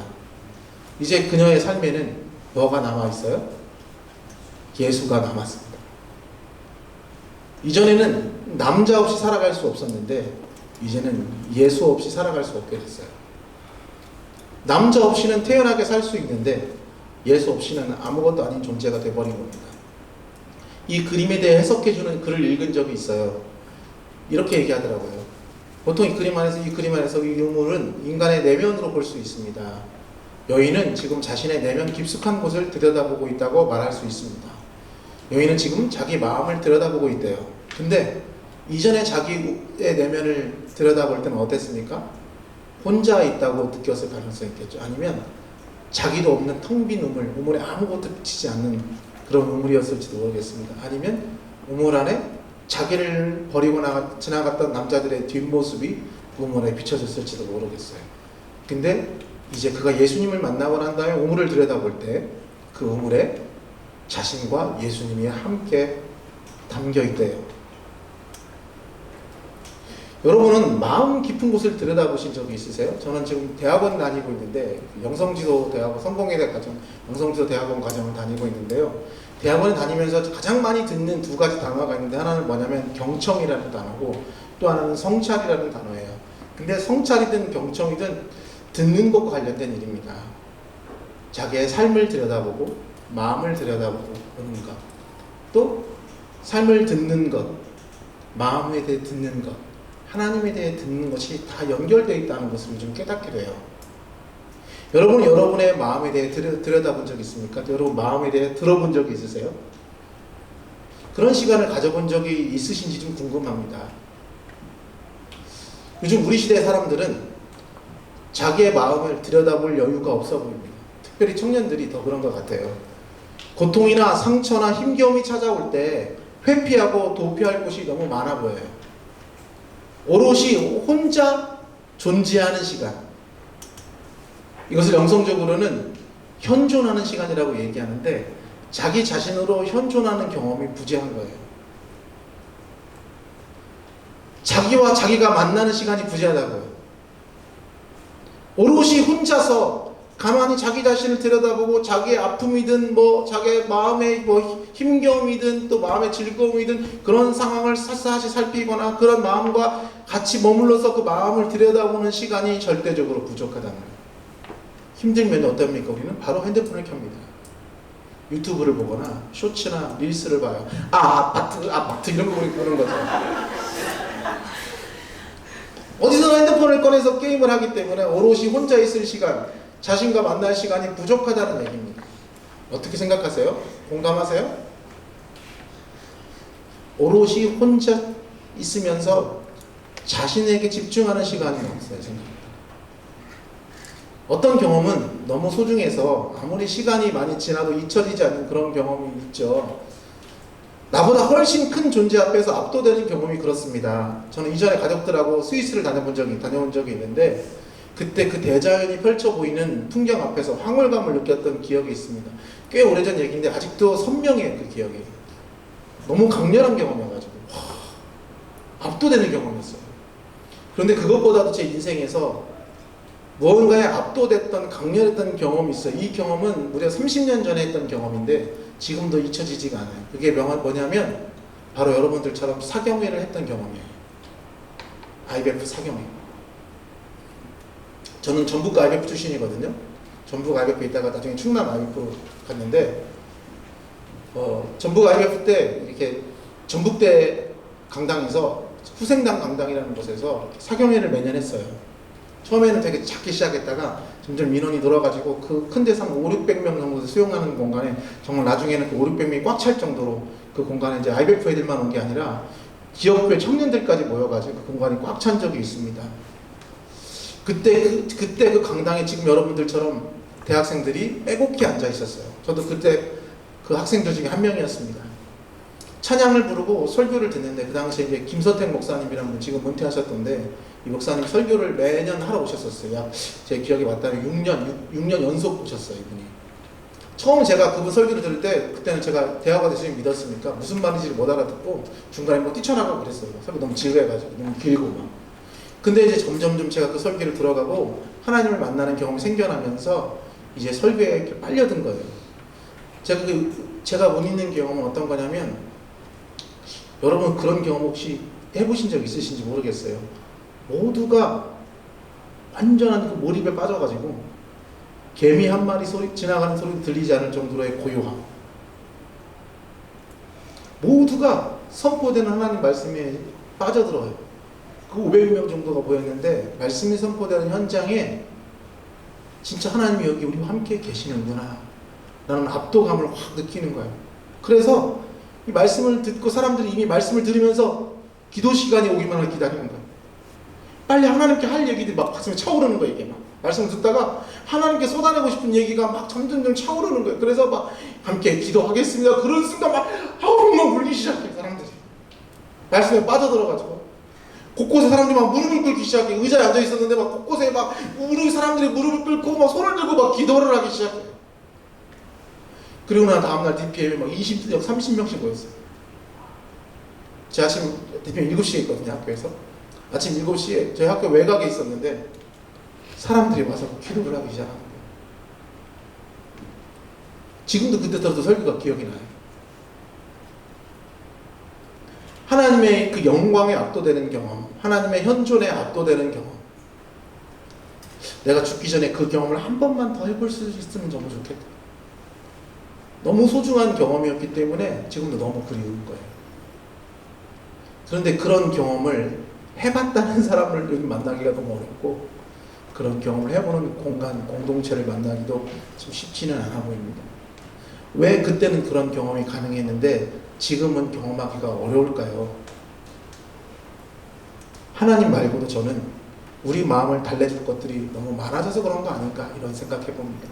이제 그녀의 삶에는 뭐가 남아있어요? 예수가 남았습니다. 이전에는 남자 없이 살아갈 수 없었는데 이제는 예수 없이 살아갈 수 없게 됐어요. 남자 없이는 태연하게 살 수 있는데 예수 없이는 아무것도 아닌 존재가 되어버린 겁니다. 이 그림에 대해 해석해주는 글을 읽은 적이 있어요. 이렇게 얘기하더라고요. 보통 이 그림 안에서 이 유물은 인간의 내면으로 볼 수 있습니다. 여인은 지금 자신의 내면 깊숙한 곳을 들여다보고 있다고 말할 수 있습니다. 여인은 지금 자기 마음을 들여다보고 있대요. 근데 이전에 자기의 내면을 들여다볼 때는 어땠습니까? 혼자 있다고 느꼈을 가능성이 있겠죠. 아니면 자기도 없는 텅 빈 우물에 아무것도 비치지 않는 그런 우물이었을지도 모르겠습니다. 아니면 우물 안에 자기를 버리고 지나갔던 남자들의 뒷모습이 우물에 비춰졌을지도 모르겠어요. 근데 이제 그가 예수님을 만나고 난 다음에 우물을 들여다볼 때 그 우물에 자신과 예수님이 함께 담겨 있대요. 여러분은 마음 깊은 곳을 들여다보신 적이 있으세요? 저는 지금 대학원 다니고 있는데 영성지도 대학원, 성공회대 과정, 영성지도 대학원 과정을 다니고 있는데요. 대학원에 다니면서 가장 많이 듣는 두 가지 단어가 있는데 하나는 뭐냐면 경청이라는 단어고 또 하나는 성찰이라는 단어예요. 근데 성찰이든 경청이든 듣는 것과 관련된 일입니다. 자기의 삶을 들여다보고 마음을 들여다보고 보는 것, 또 삶을 듣는 것, 마음에 대해 듣는 것, 하나님에 대해 듣는 것이 다 연결되어 있다는 것을 좀 깨닫게 돼요. 여러분은 여러분의 마음에 대해 들여다본 적 있습니까? 여러분 마음에 대해 들어본 적이 있으세요? 그런 시간을 가져본 적이 있으신지 좀 궁금합니다. 요즘 우리 시대 사람들은 자기의 마음을 들여다볼 여유가 없어 보입니다. 특별히 청년들이 더 그런 것 같아요. 고통이나 상처나 힘겨움이 찾아올 때 회피하고 도피할 곳이 너무 많아 보여요. 오롯이 혼자 존재하는 시간, 이것을 영성적으로는 현존하는 시간이라고 얘기하는데 자기 자신으로 현존하는 경험이 부재한 거예요. 자기와 자기가 만나는 시간이 부재하다고요. 오롯이 혼자서 가만히 자기 자신을 들여다보고 자기의 아픔이든 자기의 마음의 힘겨움이든 또 마음의 즐거움이든 그런 상황을 샅샅이 살피거나 그런 마음과 같이 머물러서 그 마음을 들여다보는 시간이 절대적으로 부족하다는 거예요. 힘들면 어떻습니까? 우리는 바로 핸드폰을 켭니다. 유튜브를 보거나 쇼츠나 릴스를 봐요. 아파트 이런 거 보는 거죠. 어디서나 핸드폰을 꺼내서 게임을 하기 때문에 오롯이 혼자 있을 시간, 자신과 만날 시간이 부족하다는 얘기입니다. 어떻게 생각하세요? 공감하세요? 오롯이 혼자 있으면서 자신에게 집중하는 시간이 없어요. 생각합니다. 어떤 경험은 너무 소중해서 아무리 시간이 많이 지나도 잊혀지지 않는 그런 경험이 있죠. 나보다 훨씬 큰 존재 앞에서 압도되는 경험이 그렇습니다. 저는 이전에 가족들하고 스위스를 다녀온 적이 있는데 그때 그 대자연이 펼쳐 보이는 풍경 앞에서 황홀감을 느꼈던 기억이 있습니다. 꽤 오래전 얘기인데 아직도 선명해요. 그 기억이. 너무 강렬한 경험이어가지고 압도되는 경험이었어요. 그런데 그것보다도 제 인생에서 무언가에 압도됐던 강렬했던 경험이 있어요. 이 경험은 무려 30년 전에 했던 경험인데 지금도 잊혀지지가 않아요. 그게 뭐냐면 바로 여러분들처럼 사경회를 했던 경험이에요. IBF 사경회. 저는 전북 IBF 출신이거든요. 전북 IBF 있다가 나중에 충남 IBF 갔는데 전북 IBF 때 이렇게 전북대 강당에서 후생당 강당이라는 곳에서 사경회를 매년 했어요. 처음에는 되게 작게 시작했다가 점점 민원이 늘어가지고 그 큰 데서 한 5, 600명 정도 수용하는 공간에 정말 나중에는 그 5, 600명이 꽉 찰 정도로 그 공간에 이제 IBF 애들만 온 게 아니라 기업별 청년들까지 모여가지고 그 공간이 꽉 찬 적이 있습니다. 그때 그 강당에 지금 여러분들처럼 대학생들이 빼곡히 앉아 있었어요. 저도 그때 그 학생들 중에 한 명이었습니다. 찬양을 부르고 설교를 듣는데 그 당시에 이제 김서택 목사님이라는 분 지금 은퇴하셨던데 이 목사님 설교를 매년 하러 오셨었어요. 약 제 기억이 맞다면 6년 연속 오셨어요. 이분이. 처음 제가 그분 설교를 들을 때 그때는 제가 대화가 됐으면 믿었으니까 무슨 말인지를 못 알아듣고 중간에 뭐 뛰쳐나가고 그랬어요. 설교 너무 지루해가지고 너무 길고 막. 근데 이제 점점점 제가 그 설교를 들어가고 하나님을 만나는 경험이 생겨나면서 이제 설교에 이렇게 빨려든 거예요. 제가 못 잊는 경험은 어떤 거냐면 여러분 그런 경험 혹시 해보신 적 있으신지 모르겠어요. 모두가 완전한 그 몰입에 빠져가지고 개미 한 마리 지나가는 소리 들리지 않을 정도로의 고요함. 모두가 선포되는 하나님 말씀에 빠져들어요. 그 500명 정도가 보였는데 말씀이 선포되는 현장에 진짜 하나님이 여기 우리와 함께 계시는구나 라는 압도감을 확 느끼는 거예요. 그래서 이 말씀을 듣고 사람들이 이미 말씀을 들으면서 기도 시간이 오기만을 기다리는 거예요. 빨리 하나님께 할 얘기들이 막 가슴에 차오르는 거예요. 이게 막 말씀을 듣다가 하나님께 쏟아내고 싶은 얘기가 막 점점 차오르는 거예요. 그래서 막 함께 기도하겠습니다. 그런 순간 막 하울만 울기 시작해요. 사람들이 말씀에 빠져들어가지고 곳곳에 사람들이 막 무릎을 꿇기 시작해. 의자에 앉아 있었는데 막 곳곳에 막 사람들이 무릎을 꿇고 막 손을 들고 막 기도를 하기 시작해요. 그리고 난 다음날 DPM에 막 20명, 30명씩 모였어요. 제 아침 DPM 7시에 있거든요, 학교에서. 아침 7시에 저희 학교 외곽에 있었는데 사람들이 와서 기도를 하기 시작하는 거예요. 지금도 그때 들어도 설교가 기억이 나요. 하나님의 그 영광에 압도되는 경험, 하나님의 현존에 압도되는 경험. 내가 죽기 전에 그 경험을 한 번만 더 해볼 수 있으면 너무 좋겠다. 너무 소중한 경험이었기 때문에 지금도 너무 그리운 거예요. 그런데 그런 경험을 해봤다는 사람을 여기 만나기가 너무 어렵고 그런 경험을 해보는 공동체를 만나기도 좀 쉽지는 않아 보입니다. 왜 그때는 그런 경험이 가능했는데 지금은 경험하기가 어려울까요? 하나님 말고도 저는 우리 마음을 달래줄 것들이 너무 많아져서 그런 거 아닐까 이런 생각해 봅니다.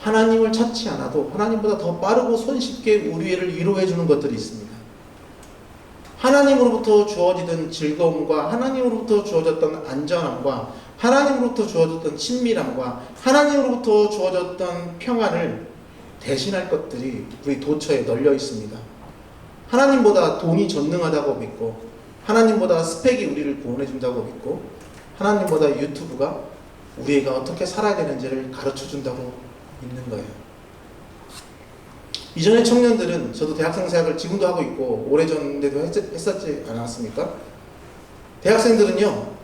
하나님을 찾지 않아도 하나님보다 더 빠르고 손쉽게 우리를 위로해 주는 것들이 있습니다. 하나님으로부터 주어지던 즐거움과 하나님으로부터 주어졌던 안전함과 하나님으로부터 주어졌던 친밀함과 하나님으로부터 주어졌던 평안을 대신할 것들이 우리 도처에 널려 있습니다. 하나님보다 돈이 전능하다고 믿고 하나님보다 스펙이 우리를 구원해 준다고 믿고 하나님보다 유튜브가 우리가 어떻게 살아야 되는지를 가르쳐 준다고 믿는 거예요. 이전의 청년들은 저도 대학생 생활을 지금도 하고 있고 오래전에도 했었지 않았습니까? 대학생들은요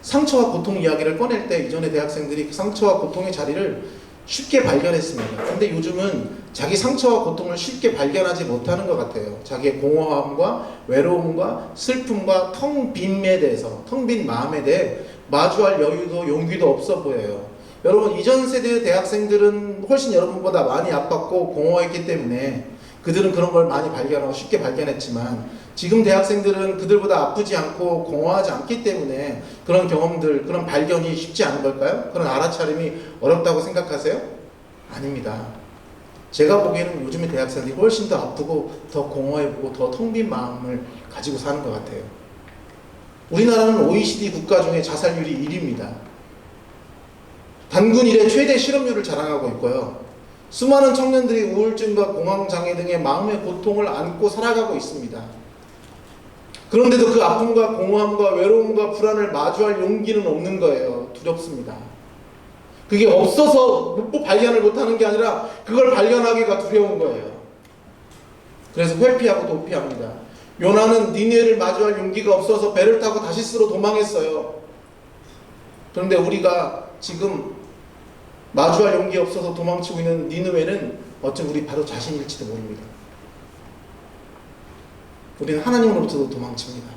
상처와 고통 이야기를 꺼낼 때 이전에 대학생들이 그 상처와 고통의 자리를 쉽게 발견했습니다. 근데 요즘은 자기 상처와 고통을 쉽게 발견하지 못하는 것 같아요. 자기의 공허함과 외로움과 슬픔과 텅 빈에 대해서, 텅 빈 마음에 대해 마주할 여유도 용기도 없어 보여요. 여러분, 이전 세대의 대학생들은 훨씬 여러분보다 많이 아팠고 공허했기 때문에 그들은 그런 걸 많이 발견하고 쉽게 발견했지만, 지금 대학생들은 그들보다 아프지 않고 공허하지 않기 때문에 그런 경험들, 그런 발견이 쉽지 않은 걸까요? 그런 알아차림이 어렵다고 생각하세요? 아닙니다. 제가 보기에는 요즘의 대학생들이 훨씬 더 아프고 더 공허해보고 더 텅 빈 마음을 가지고 사는 것 같아요. 우리나라는 OECD 국가 중에 자살률이 1위입니다. 단군 이래 최대 실업률을 자랑하고 있고요. 수많은 청년들이 우울증과 공황장애 등의 마음의 고통을 안고 살아가고 있습니다. 그런데도 그 아픔과 공허함과 외로움과 불안을 마주할 용기는 없는 거예요. 두렵습니다. 그게 없어서 발견을 못하는 게 아니라 그걸 발견하기가 두려운 거예요. 그래서 회피하고 도피합니다. 요나는 니느웨를 마주할 용기가 없어서 배를 타고 다시스로 도망했어요. 그런데 우리가 지금 마주할 용기 없어서 도망치고 있는 니느웨는 어쩜 우리 바로 자신일지도 모릅니다. 우리는 하나님으로부터도 도망칩니다.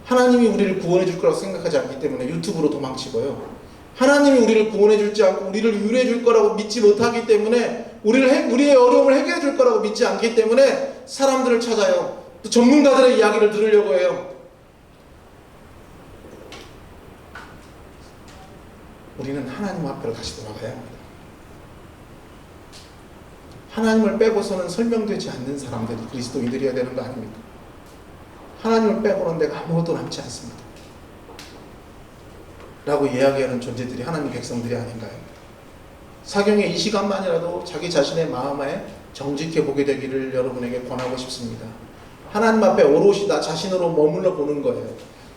하나님이 우리를 구원해 줄 거라고 생각하지 않기 때문에 유튜브로 도망치고요. 하나님이 우리를 구원해 줄지 않고 우리를 위로해 줄 거라고 믿지 못하기 때문에, 우리의 어려움을 해결해 줄 거라고 믿지 않기 때문에 사람들을 찾아요. 또 전문가들의 이야기를 들으려고 해요. 우리는 하나님 앞으로 다시 돌아가야 합니다. 하나님을 빼고서는 설명되지 않는 사람들이 그리스도인들이어야 되는 거 아닙니까? 하나님을 빼고는 내가 아무것도 남지 않습니다. 라고 이야기하는 존재들이 하나님 백성들이 아닌가요? 사경의 이 시간만이라도 자기 자신의 마음에 정직해 보게 되기를 여러분에게 권하고 싶습니다. 하나님 앞에 오롯이 나 자신으로 머물러 보는 거예요.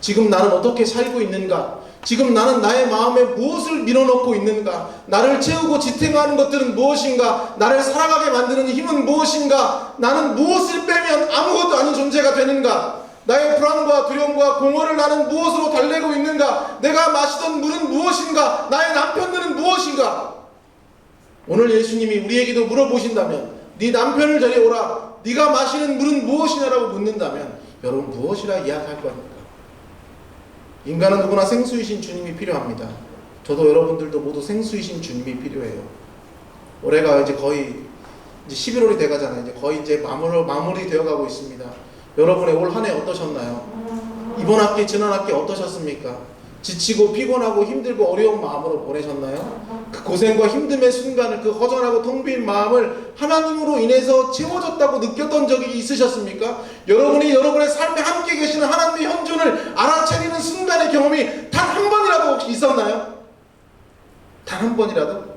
지금 나는 어떻게 살고 있는가? 지금 나는 나의 마음에 무엇을 밀어넣고 있는가? 나를 채우고 지탱하는 것들은 무엇인가? 나를 살아가게 만드는 힘은 무엇인가? 나는 무엇을 빼면 아무것도 아닌 존재가 되는가? 나의 불안과 두려움과 공허를 나는 무엇으로 달래고 있는가? 내가 마시던 물은 무엇인가? 나의 남편들은 무엇인가? 오늘 예수님이 우리에게도 물어보신다면, 네 남편을 데려오라, 네가 마시는 물은 무엇이냐라고 묻는다면 여러분 무엇이라 이야기할 겁니까? 인간은 누구나 생수이신 주님이 필요합니다. 저도 여러분들도 모두 생수이신 주님이 필요해요. 올해가 이제 거의 11월이 돼가잖아요. 이제 거의 이제 마무리 되어가고 있습니다. 여러분의 올 한 해 어떠셨나요? 이번 학기, 지난 학기 어떠셨습니까? 지치고 피곤하고 힘들고 어려운 마음으로 보내셨나요? 그 고생과 힘듦의 순간을, 그 허전하고 텅 빈 마음을 하나님으로 인해서 채워졌다고 느꼈던 적이 있으셨습니까? 여러분이 여러분의 삶에 함께 계시는 하나님의 현존을 알아차리는 순간의 경험이 단 한 번이라도 혹시 있었나요? 단 한 번이라도?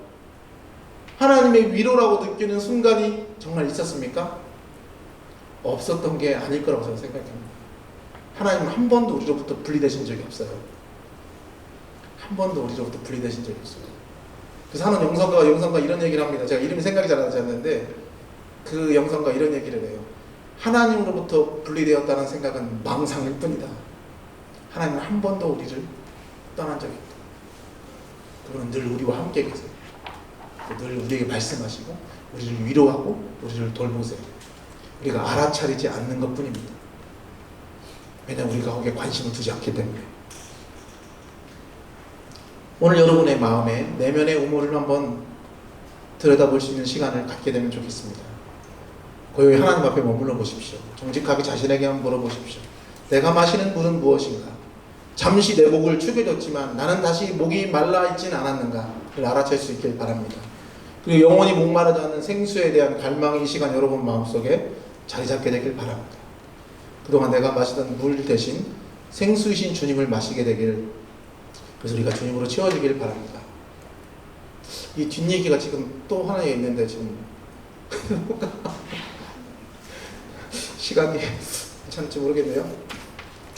하나님의 위로라고 느끼는 순간이 정말 있었습니까? 없었던 게 아닐 거라고 저는 생각합니다. 하나님은 한 번도 우리로부터 분리되신 적이 없어요. 한 번도 우리로부터 분리되신 적이 없어요. 그래서 하는 영상가 이런 얘기를 합니다. 제가 이름이 생각이 잘 나지 않는데 그 영상가 이런 얘기를 해요. 하나님으로부터 분리되었다는 생각은 망상일 뿐이다. 하나님은 한 번도 우리를 떠난 적이 없다. 그분은 늘 우리와 함께 계세요. 늘 우리에게 말씀하시고 우리를 위로하고 우리를 돌보세요. 우리가 알아차리지 않는 것 뿐입니다. 왜냐하면 우리가 거기에 관심을 두지 않기 때문에. 오늘 여러분의 마음에 내면의 우물을 한번 들여다볼 수 있는 시간을 갖게 되면 좋겠습니다. 고요히 하나님 앞에 머물러 보십시오. 정직하게 자신에게 한번 물어보십시오. 내가 마시는 물은 무엇인가? 잠시 내 목을 축여줬지만 나는 다시 목이 말라 있지는 않았는가를 알아챌 수 있길 바랍니다. 그리고 영원히 목마르지 않는 생수에 대한 갈망이 이 시간 여러분 마음속에 자리 잡게 되길 바랍니다. 그동안 내가 마시던 물 대신 생수이신 주님을 마시게 되길, 그래서 우리가 주님으로 채워지길 바랍니다. 이 뒷얘기가 지금 또 하나 있는데 지금 시간이 괜찮을지 모르겠네요.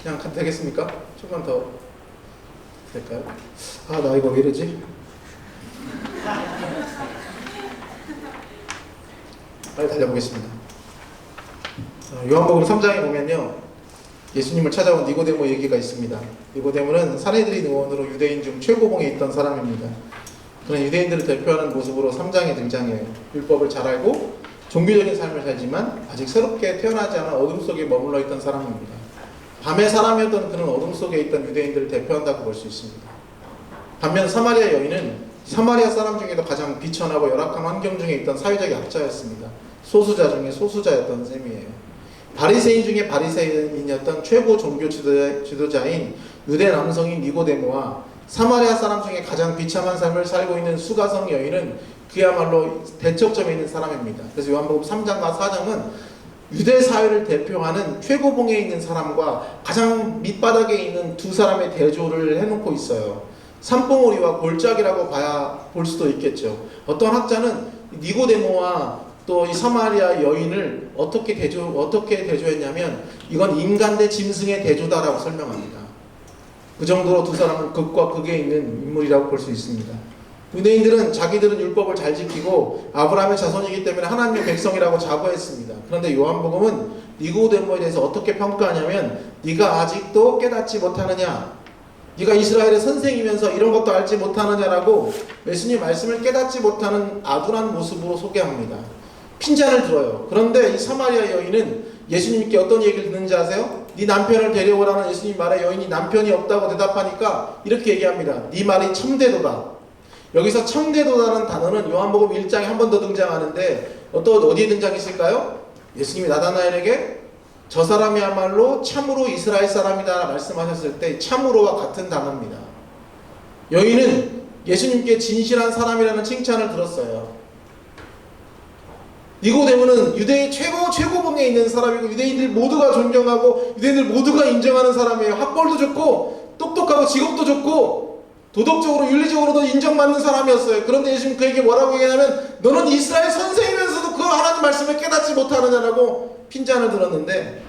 그냥 가도 되겠습니까? 조금만 더 될까요? 아, 나 이거 왜 이러지? 빨리 달려보겠습니다. 요한복음 3장에 보면요, 예수님을 찾아온 니고데모 얘기가 있습니다. 니고데모는 사내들인 의원으로 유대인 중 최고봉에 있던 사람입니다. 그런 유대인들을 대표하는 모습으로 3장에 등장해요. 율법을 잘 알고 종교적인 삶을 살지만 아직 새롭게 태어나지 않은 어둠 속에 머물러 있던 사람입니다. 밤의 사람이었던 그는 어둠 속에 있던 유대인들을 대표한다고 볼 수 있습니다. 반면 사마리아 여인은 사마리아 사람 중에도 가장 비천하고 열악한 환경 중에 있던 사회적 약자였습니다. 소수자 중에 소수자였던 셈이에요. 바리새인 중에 바리새인이었던 최고 종교 지도자인 유대 남성인 니고데모와 사마리아 사람 중에 가장 비참한 삶을 살고 있는 수가성 여인은 그야말로 대척점에 있는 사람입니다. 그래서 요한복음 3장과 4장은 유대 사회를 대표하는 최고봉에 있는 사람과 가장 밑바닥에 있는 두 사람의 대조를 해놓고 있어요. 산봉우리와 골짜기라고 볼 수도 있겠죠. 어떤 학자는 니고데모와 또 이 사마리아 여인을 어떻게 대조했냐면 이건 인간 대 짐승의 대조다라고 설명합니다. 그 정도로 두 사람은 극과 극에 있는 인물이라고 볼 수 있습니다. 유대인들은 자기들은 율법을 잘 지키고 아브라함의 자손이기 때문에 하나님의 백성이라고 자부했습니다. 그런데 요한복음은 니고데모에 대해서 어떻게 평가하냐면 네가 아직도 깨닫지 못하느냐, 네가 이스라엘의 선생이면서 이런 것도 알지 못하느냐라고 예수님 말씀을 깨닫지 못하는 아둔한 모습으로 소개합니다. 핀잔을 들어요. 그런데 이 사마리아 여인은 예수님께 어떤 얘기를 듣는지 아세요? 네 남편을 데려오라는 예수님 말에 여인이 남편이 없다고 대답하니까 이렇게 얘기합니다. 네 말이 참되도다. 여기서 참되도다라는 단어는 요한복음 1장에 한 번 더 등장하는데 어디에 등장했을까요? 예수님이 나다나엘에게 저 사람이야말로 참으로 이스라엘 사람이다 말씀하셨을 때 참으로와 같은 단어입니다. 여인은 예수님께 진실한 사람이라는 칭찬을 들었어요. 니고데모는 유대의 최고봉에 있는 사람이고 유대인들 모두가 존경하고 유대인들 모두가 인정하는 사람이에요. 학벌도 좋고 똑똑하고 직업도 좋고 도덕적으로 윤리적으로도 인정받는 사람이었어요. 그런데 예수님 그에게 뭐라고 얘기하냐면 너는 이스라엘 선생이면서도 그 하나님 말씀을 깨닫지 못하느냐라고 핀잔을 들었는데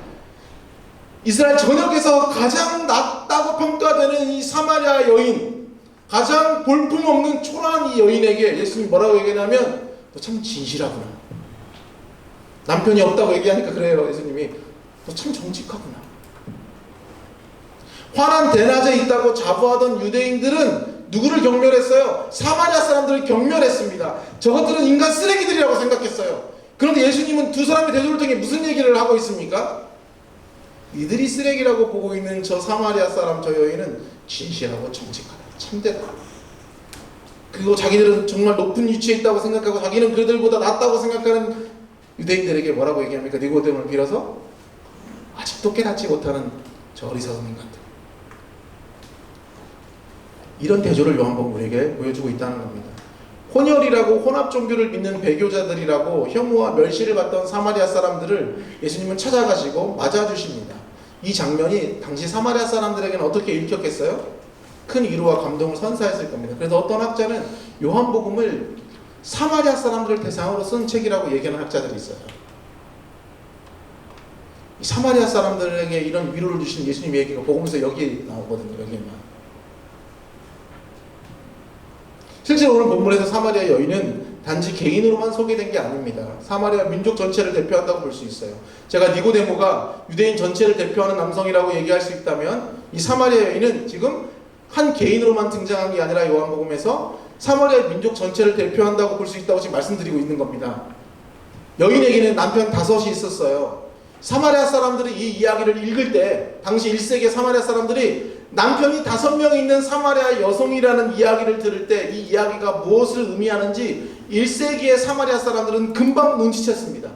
이스라엘 전역에서 가장 낮다고 평가되는 이 사마리아 여인, 가장 볼품없는 초라한 이 여인에게 예수님이 뭐라고 얘기하냐면 너 참 진실하구나. 남편이 없다고 얘기하니까 그래요. 예수님이 너 참 정직하구나. 환한 대낮에 있다고 자부하던 유대인들은 누구를 경멸했어요? 사마리아 사람들을 경멸했습니다. 저것들은 인간 쓰레기들이라고 생각했어요. 그런데 예수님은 두 사람의 대조를 통해 무슨 얘기를 하고 있습니까? 이들이 쓰레기라고 보고 있는 저 사마리아 사람 저 여인은 진실하고 정직하다. 참되다. 그리고 자기들은 정말 높은 위치에 있다고 생각하고 자기는 그들보다 낫다고 생각하는 유대인들에게 뭐라고 얘기합니까? 니고데모를 빌어서 아직도 깨닫지 못하는 저 어리석은 인간들. 이런 대조를 요한복음 우리에게 보여주고 있다는 겁니다. 혼혈이라고 혼합 종교를 믿는 배교자들이라고 혐오와 멸시를 받던 사마리아 사람들을 예수님은 찾아가시고 맞아주십니다. 이 장면이 당시 사마리아 사람들에게는 어떻게 읽혔겠어요? 큰 위로와 감동을 선사했을 겁니다. 그래서 어떤 학자는 요한복음을 사마리아 사람들을 대상으로 쓴 책이라고 얘기하는 학자들이 있어요. 이 사마리아 사람들에게 이런 위로를 주신 예수님 얘기가 복음에서 여기 나오거든요. 여기만. 실제로 오늘 본문에서 사마리아 여인은 단지 개인으로만 소개된 게 아닙니다. 사마리아 민족 전체를 대표한다고 볼 수 있어요. 제가 니고데모가 유대인 전체를 대표하는 남성이라고 얘기할 수 있다면 이 사마리아 여인은 지금 한 개인으로만 등장한 게 아니라 요한복음에서 사마리아 민족 전체를 대표한다고 볼 수 있다고 지금 말씀드리고 있는 겁니다. 여인에게는 남편 5이 있었어요. 사마리아 사람들이 이 이야기를 읽을 때 당시 1세기 사마리아 사람들이 남편이 5명 있는 사마리아 여성이라는 이야기를 들을 때 이 이야기가 무엇을 의미하는지 1세기의 사마리아 사람들은 금방 눈치챘습니다.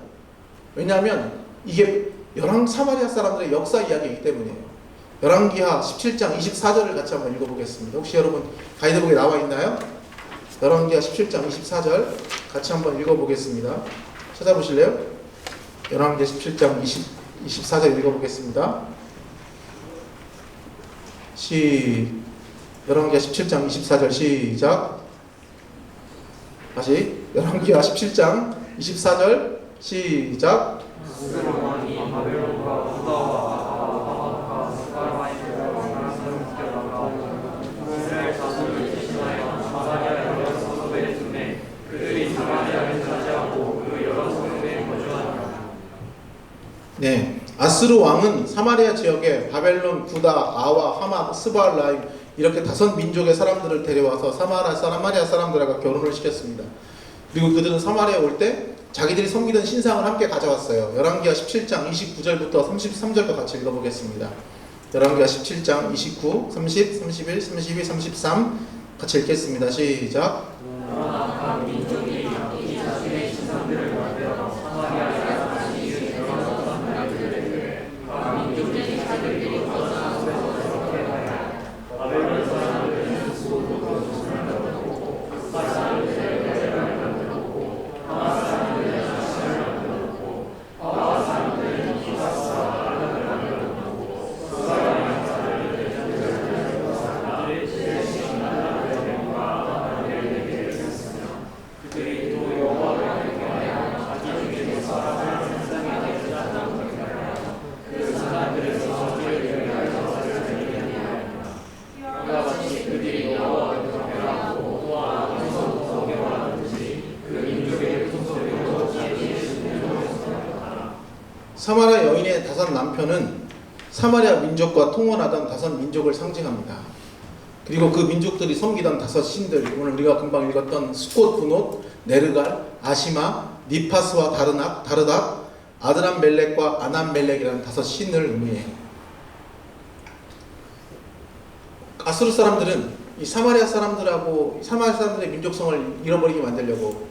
왜냐하면 이게 사마리아 사람들의 역사 이야기이기 때문이에요. 열왕기하 17장 24절을 같이 한번 읽어보겠습니다. 혹시 여러분 가이드북에 나와 있나요? 열왕기하 17장 24절 같이 한번 읽어보겠습니다. 찾아보실래요? 열왕기하 17장 24절 읽어보겠습니다. 열왕기하 17장 24절 시작. 다시 열왕기하 17장 24절 시작. 네, 아스루 왕은 사마리아 지역에 바벨론, 구다, 아와, 하마, 스바알라임 이렇게 5민족의 사람들을 데려와서 사마리아 사람들과 결혼을 시켰습니다. 그리고 그들은 사마리아에 올 때 자기들이 섬기던 신상을 함께 가져왔어요. 열왕기하 17장 29절부터 33절과 같이 읽어보겠습니다. 열왕기하 17장 29, 30, 31, 32, 33 같이 읽겠습니다. 시작. 각 민족이 각기 자신의 신상들을 만들어 사마리아에 다시 들어가서 사람들에게 각 민족의 자들이 떠나 그렇게 하여 바벨론 사람들은 수고로 조선을 만들었고 그 사람들의 배를 만들었고 하마 사람들의 자신을 만들었고 하와 사람들은 기사스와 아름을 만들었고 스바알라임 사람들의 자들을 사람들의 신앙과 하나님에게 그들이 또 여호와를 경외하여 자기 중에 사람을 세상에 대하여 그 사람들에서 자기를 위하여 자기를 위하여 이와 같이 그들이 여호와를 경외하고 또한 어디서부터 경외하는지 그 민족의 풍속으로 자기의 신분으로 생각하라. 사마리아 여인의 5 남편은 사마리아 민족과 통혼하던 5 민족을 상징합니다. 그리고 그 민족들이 섬기던 5 신들, 오늘 우리가 금방 읽었던 수콧, 분옷, 네르갈, 아시마, 니파스와 다르닥, 아드람멜렉과 아남멜렉이라는 5 신을 의미해요. 아수르 사람들은 이 사마리아 사람들의 민족성을 잃어버리게 만들려고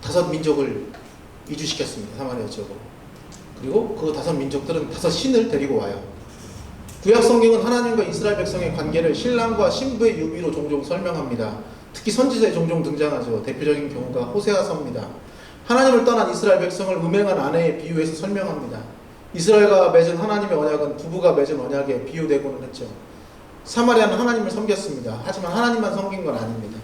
5 민족을 이주시켰습니다. 사마리아 지역으로. 그리고 그 5 민족들은 5 신을 데리고 와요. 구약 성경은 하나님과 이스라엘 백성의 관계를 신랑과 신부의 유비로 종종 설명합니다. 특히 선지서에 종종 등장하죠. 대표적인 경우가 호세아서입니다. 하나님을 떠난 이스라엘 백성을 음행한 아내에 비유해서 설명합니다. 이스라엘과 맺은 하나님의 언약은 부부가 맺은 언약에 비유되고는 했죠. 사마리아는 하나님을 섬겼습니다. 하지만 하나님만 섬긴 건 아닙니다.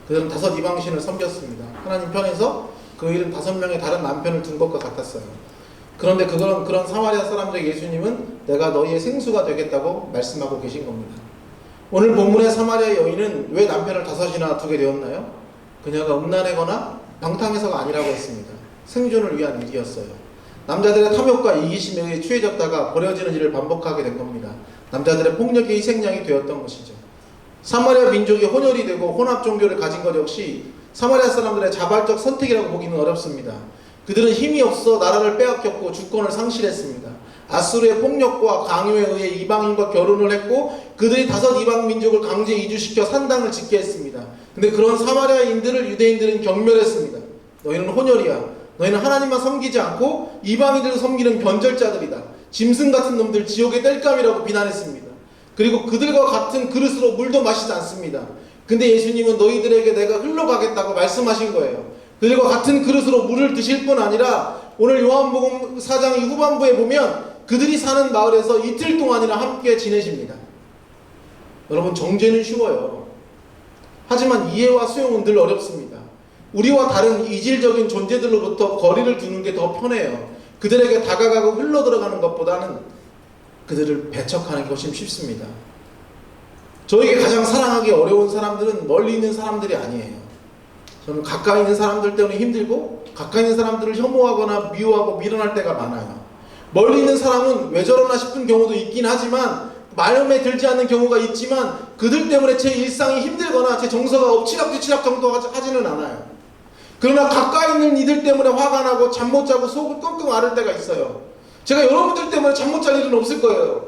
그들은 5 이방신을 섬겼습니다. 하나님 편에서 그 75명의 다른 남편을 둔 것과 같았어요. 그런데 그런 사마리아 사람들에게 예수님은 내가 너희의 생수가 되겠다고 말씀하고 계신 겁니다. 오늘 본문의 사마리아 여인은 왜 남편을 5이나 두게 되었나요? 그녀가 음란하거나 방탕해서가 아니라고 했습니다. 생존을 위한 일이었어요. 남자들의 탐욕과 이기심에 의해 취해졌다가 버려지는 일을 반복하게 된 겁니다. 남자들의 폭력의 희생양이 되었던 것이죠. 사마리아 민족이 혼혈이 되고 혼합 종교를 가진 것 역시 사마리아 사람들의 자발적 선택이라고 보기는 어렵습니다. 그들은 힘이 없어 나라를 빼앗겼고 주권을 상실했습니다. 아수르의 폭력과 강요에 의해 이방인과 결혼을 했고 그들이 5 이방 민족을 강제 이주시켜 산당을 짓게 했습니다. 근데 그런 사마리아인들을 유대인들은 경멸했습니다. 너희는 혼혈이야. 너희는 하나님만 섬기지 않고 이방인들을 섬기는 변절자들이다. 짐승 같은 놈들 지옥의 땔감이라고 비난했습니다. 그리고 그들과 같은 그릇으로 물도 마시지 않습니다. 근데 예수님은 너희들에게 내가 흘러가겠다고 말씀하신 거예요. 그들과 같은 그릇으로 물을 드실 뿐 아니라 오늘 요한복음 4장 후반부에 보면 그들이 사는 마을에서 이틀 동안이나 함께 지내십니다. 여러분, 정죄는 쉬워요. 하지만 이해와 수용은 늘 어렵습니다. 우리와 다른 이질적인 존재들로부터 거리를 두는 게 더 편해요. 그들에게 다가가고 흘러들어가는 것보다는 그들을 배척하는 게 훨씬 쉽습니다. 저에게 가장 사랑하기 어려운 사람들은 멀리 있는 사람들이 아니에요. 저는 가까이 있는 사람들 때문에 힘들고 가까이 있는 사람들을 혐오하거나 미워하고 밀어낼 때가 많아요. 멀리 있는 사람은 왜 저러나 싶은 경우도 있긴 하지만 마음에 들지 않는 경우가 있지만 그들 때문에 제 일상이 힘들거나 제 정서가 엎치락뒤치락 정도 하지는 않아요. 그러나 가까이 있는 이들 때문에 화가 나고 잠 못 자고 속을 끙끙 앓을 때가 있어요. 제가 여러분들 때문에 잠 못 잘 일은 없을 거예요.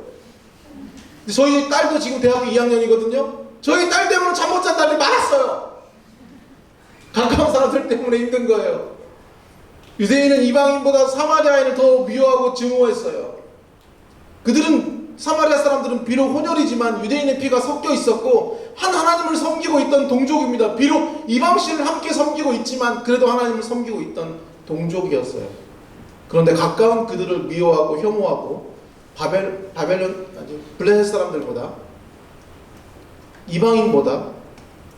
저희 딸도 지금 대학교 2학년이거든요. 저희 딸 때문에 잠 못 잔 딸이 많았어요. 가까운 사람들 때문에 힘든 거예요. 유대인은 이방인보다 사마리아인을 더 미워하고 증오했어요. 사마리아 사람들은 비록 혼혈이지만 유대인의 피가 섞여 있었고 한 하나님을 섬기고 있던 동족입니다. 비록 이방신을 함께 섬기고 있지만 그래도 하나님을 섬기고 있던 동족이었어요. 그런데 가까운 그들을 미워하고 혐오하고 블레셋 사람들보다 이방인보다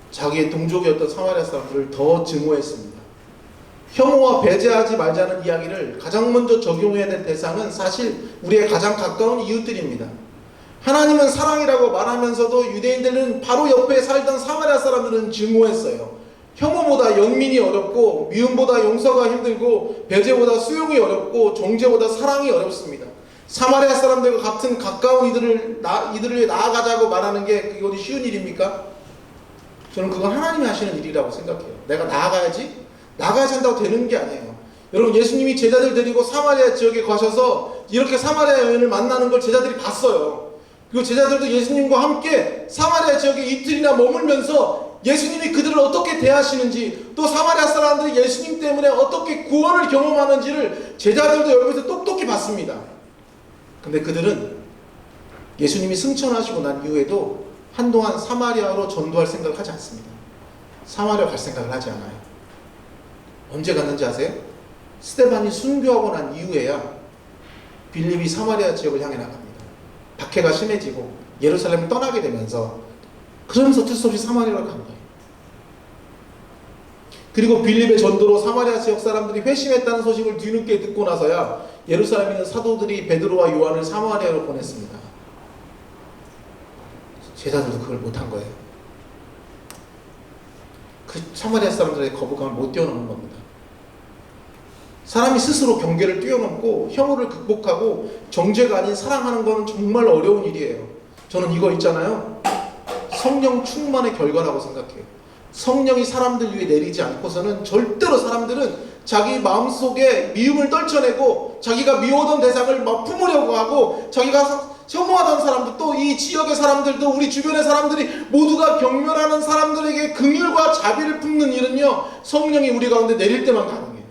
자기의 동족이었던 사마리아 사람들을 더 증오했습니다. 혐오와 배제하지 말자는 이야기를 가장 먼저 적용해야 될 대상은 사실 우리의 가장 가까운 이웃들입니다. 하나님은 사랑이라고 말하면서도 유대인들은 바로 옆에 살던 사마리아 사람들은 증오했어요. 혐오보다 연민이 어렵고 미움보다 용서가 힘들고 배제보다 수용이 어렵고 정죄보다 사랑이 어렵습니다. 사마리아 사람들과 같은 가까운 이들을 위해 나아가자고 말하는 게 그게 어디 쉬운 일입니까? 저는 그건 하나님이 하시는 일이라고 생각해요. 내가 나아가야지 한다고 되는 게 아니에요. 여러분, 예수님이 제자들 데리고 사마리아 지역에 가셔서 이렇게 사마리아 여인을 만나는 걸 제자들이 봤어요. 그리고 제자들도 예수님과 함께 사마리아 지역에 이틀이나 머물면서 예수님이 그들을 어떻게 대하시는지, 또 사마리아 사람들이 예수님 때문에 어떻게 구원을 경험하는지를 제자들도 여기서 똑똑히 봤습니다. 근데 그들은 예수님이 승천하시고 난 이후에도 한동안 사마리아로 전도할 생각을 하지 않습니다. 사마리아 갈 생각을 하지 않아요. 언제 갔는지 아세요? 스데반이 순교하고 난 이후에야 빌립이 사마리아 지역을 향해 나갑니다. 박해가 심해지고 예루살렘을 떠나게 되면서, 그러면서 어쩔 수 없이 사마리아로 간 거예요. 그리고 빌립의 전도로 사마리아 지역 사람들이 회심했다는 소식을 뒤늦게 듣고 나서야 예루살렘에 있는 사도들이 베드로와 요한을 사마리아로 보냈습니다. 제자들도 그걸 못한 거예요. 그 사마리아 사람들의 거부감을 못 뛰어넘는 겁니다. 사람이 스스로 경계를 뛰어넘고 혐오를 극복하고 정죄가 아닌 사랑하는 건 정말 어려운 일이에요. 저는 이거 있잖아요. 성령 충만의 결과라고 생각해요. 성령이 사람들 위에 내리지 않고서는 절대로 사람들은 자기 마음속에 미움을 떨쳐내고 자기가 미워하던 대상을 막 품으려고 하고, 자기가 혐오하던 사람들, 또 이 지역의 사람들도, 우리 주변의 사람들이 모두가 경멸하는 사람들에게 긍휼과 자비를 품는 일은요, 성령이 우리 가운데 내릴 때만 가능해요.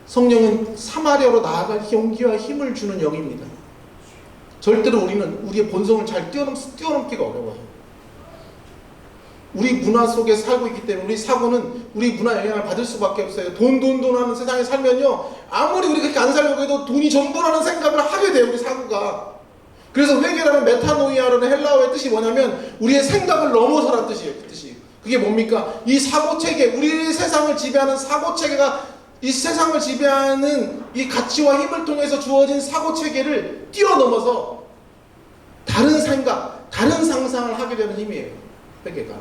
성령은 사마리아로 나아갈 용기와 힘을 주는 영입니다. 절대로 우리는 우리의 본성을 잘 뛰어넘기가 어려워요. 우리 문화 속에 살고 있기 때문에 우리 사고는 우리 문화 영향을 받을 수밖에 없어요. 돈 하는 세상에 살면요, 아무리 우리 그렇게 안 살려고 해도 돈이 전부라는 생각을 하게 돼요, 우리 사고가. 그래서 회개라는 메타노이아라는 헬라어의 뜻이 뭐냐면 우리의 생각을 넘어서라는 뜻이에요. 그 뜻이. 그게 뭡니까? 이 사고체계, 우리 세상을 지배하는 사고체계가, 이 세상을 지배하는 이 가치와 힘을 통해서 주어진 사고체계를 뛰어넘어서 다른 생각, 다른 상상을 하게 되는 힘이에요, 회개가.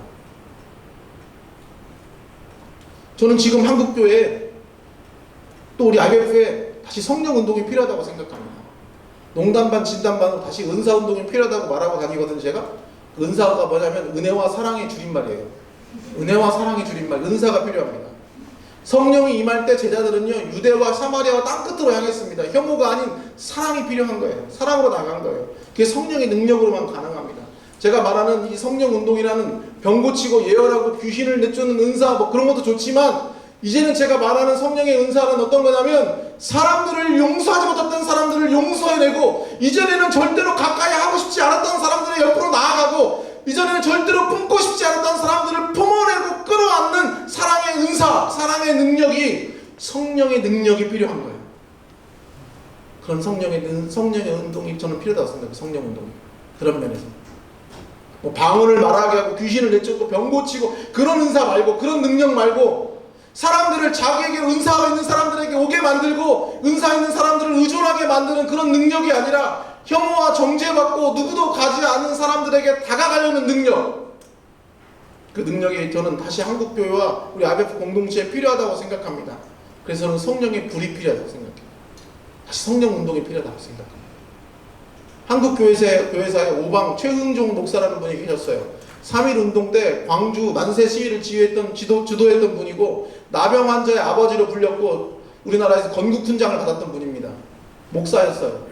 저는 지금 한국교회에, 또 우리 IBF에 다시 성령운동이 필요하다고 생각합니다. 농담반 진담반으로 다시 은사운동이 필요하다고 말하고 다니거든요. 제가 그 은사가 뭐냐면 은혜와 사랑의 줄임말이에요. 은혜와 사랑의 줄임말, 은사가 필요합니다. 성령이 임할 때 제자들은요, 유대와 사마리아와 땅끝으로 향했습니다. 혐오가 아닌 사랑이 필요한 거예요. 사랑으로 나간 거예요. 그게 성령의 능력으로만 가능합니다. 제가 말하는 이 성령운동이라는 병 고치고 예언하고 귀신을 내쫓는 은사, 뭐 그런 것도 좋지만, 이제는 제가 말하는 성령의 은사는 어떤 거냐면 사람들을 용서하지 못했던 사람들을 용서해내고, 이전에는 절대로 가까이 하고 싶지 않았던 사람들의 옆으로 나아가고, 이전에는 절대로 품고 싶지 않았던 사람들을 품어내고 끌어안는 사랑의 은사, 사랑의 능력이, 성령의 능력이 필요한 거예요. 그런 성령의 운동이 저는 필요하다고 생각해요. 성령 운동이. 그런 면에서. 뭐 방언을 말하게 하고 귀신을 내쫓고 병 고치고 그런 은사 말고, 그런 능력 말고, 사람들을 자기에게 은사가 있는 사람들에게 오게 만들고 은사 있는 사람들을 의존하게 만드는 그런 능력이 아니라 혐오와 정죄받고 누구도 가지 않은 사람들에게 다가가려는 능력, 그 능력이 저는 다시 한국교회와 우리 IBF 공동체에 필요하다고 생각합니다. 그래서 저는 성령의 불이 필요하다고 생각해요. 다시 성령운동이 필요하다고 생각합니다. 한국교회사의 오방 최흥종 목사라는 분이 계셨어요. 3.1운동 때 광주 만세 시위를 주도했던 분이고, 나병 환자의 아버지로 불렸고 우리나라에서 건국훈장을 받았던 분입니다. 목사였어요.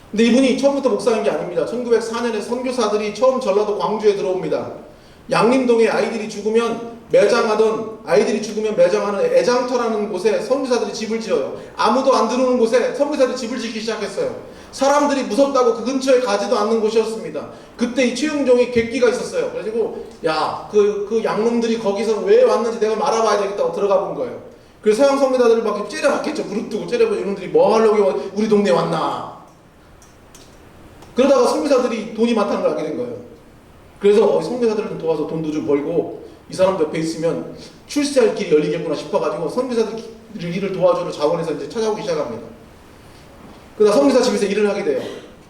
근데 이분이 처음부터 목사인 게 아닙니다. 1904년에 선교사들이 처음 전라도 광주에 들어옵니다. 양림동에 아이들이 죽으면 매장하는 애장터라는 곳에 선교사들이 집을 지어요. 아무도 안 들어오는 곳에 선교사들이 집을 짓기 시작했어요. 사람들이 무섭다고 그 근처에 가지도 않는 곳이었습니다. 그때 이 최흥종이 객기가 있었어요. 그래가지고 그 양놈들이 거기서 왜 왔는지 내가 알아봐야 되겠다고 들어가 본 거예요. 그래서 서양 선교사들을 막 째려봤겠죠. 무릎 뜨고 째려보고, 이놈들이 뭐 하려고 우리 동네에 왔나. 그러다가 선교사들이 돈이 많다는 걸 알게 된 거예요. 그래서 선교사들을 도와서 돈도 좀 벌고, 이 사람 옆에 있으면 출세할 길이 열리겠구나 싶어가지고 선교사들 일을 도와주러 자원에서 이제 찾아오기 시작합니다. 그러다 선교사 집에서 일을 하게 돼요.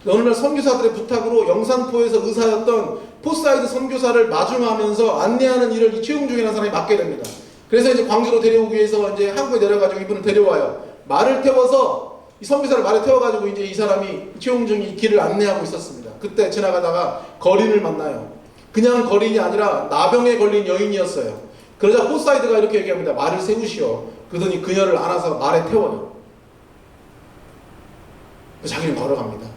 어느 날 선교사들의 부탁으로 영산포에서 의사였던 포사이드 선교사를 마중하면서 안내하는 일을 이 최용중이라는 사람이 맡게 됩니다. 그래서 이제 광주로 데려오기 위해서 이제 한국에 내려가지고 이분을 데려와요. 말을 태워서 이 선교사를 말에 태워가지고 이제 이 사람이 최용중이 길을 안내하고 있었습니다. 그때 지나가다가 거린을 만나요. 그냥 거린이 아니라 나병에 걸린 여인이었어요. 그러자 포사이드가 이렇게 얘기합니다. 말을 세우시오. 그러더니 그녀를 안아서 말에 태워요. 자기는 걸어갑니다.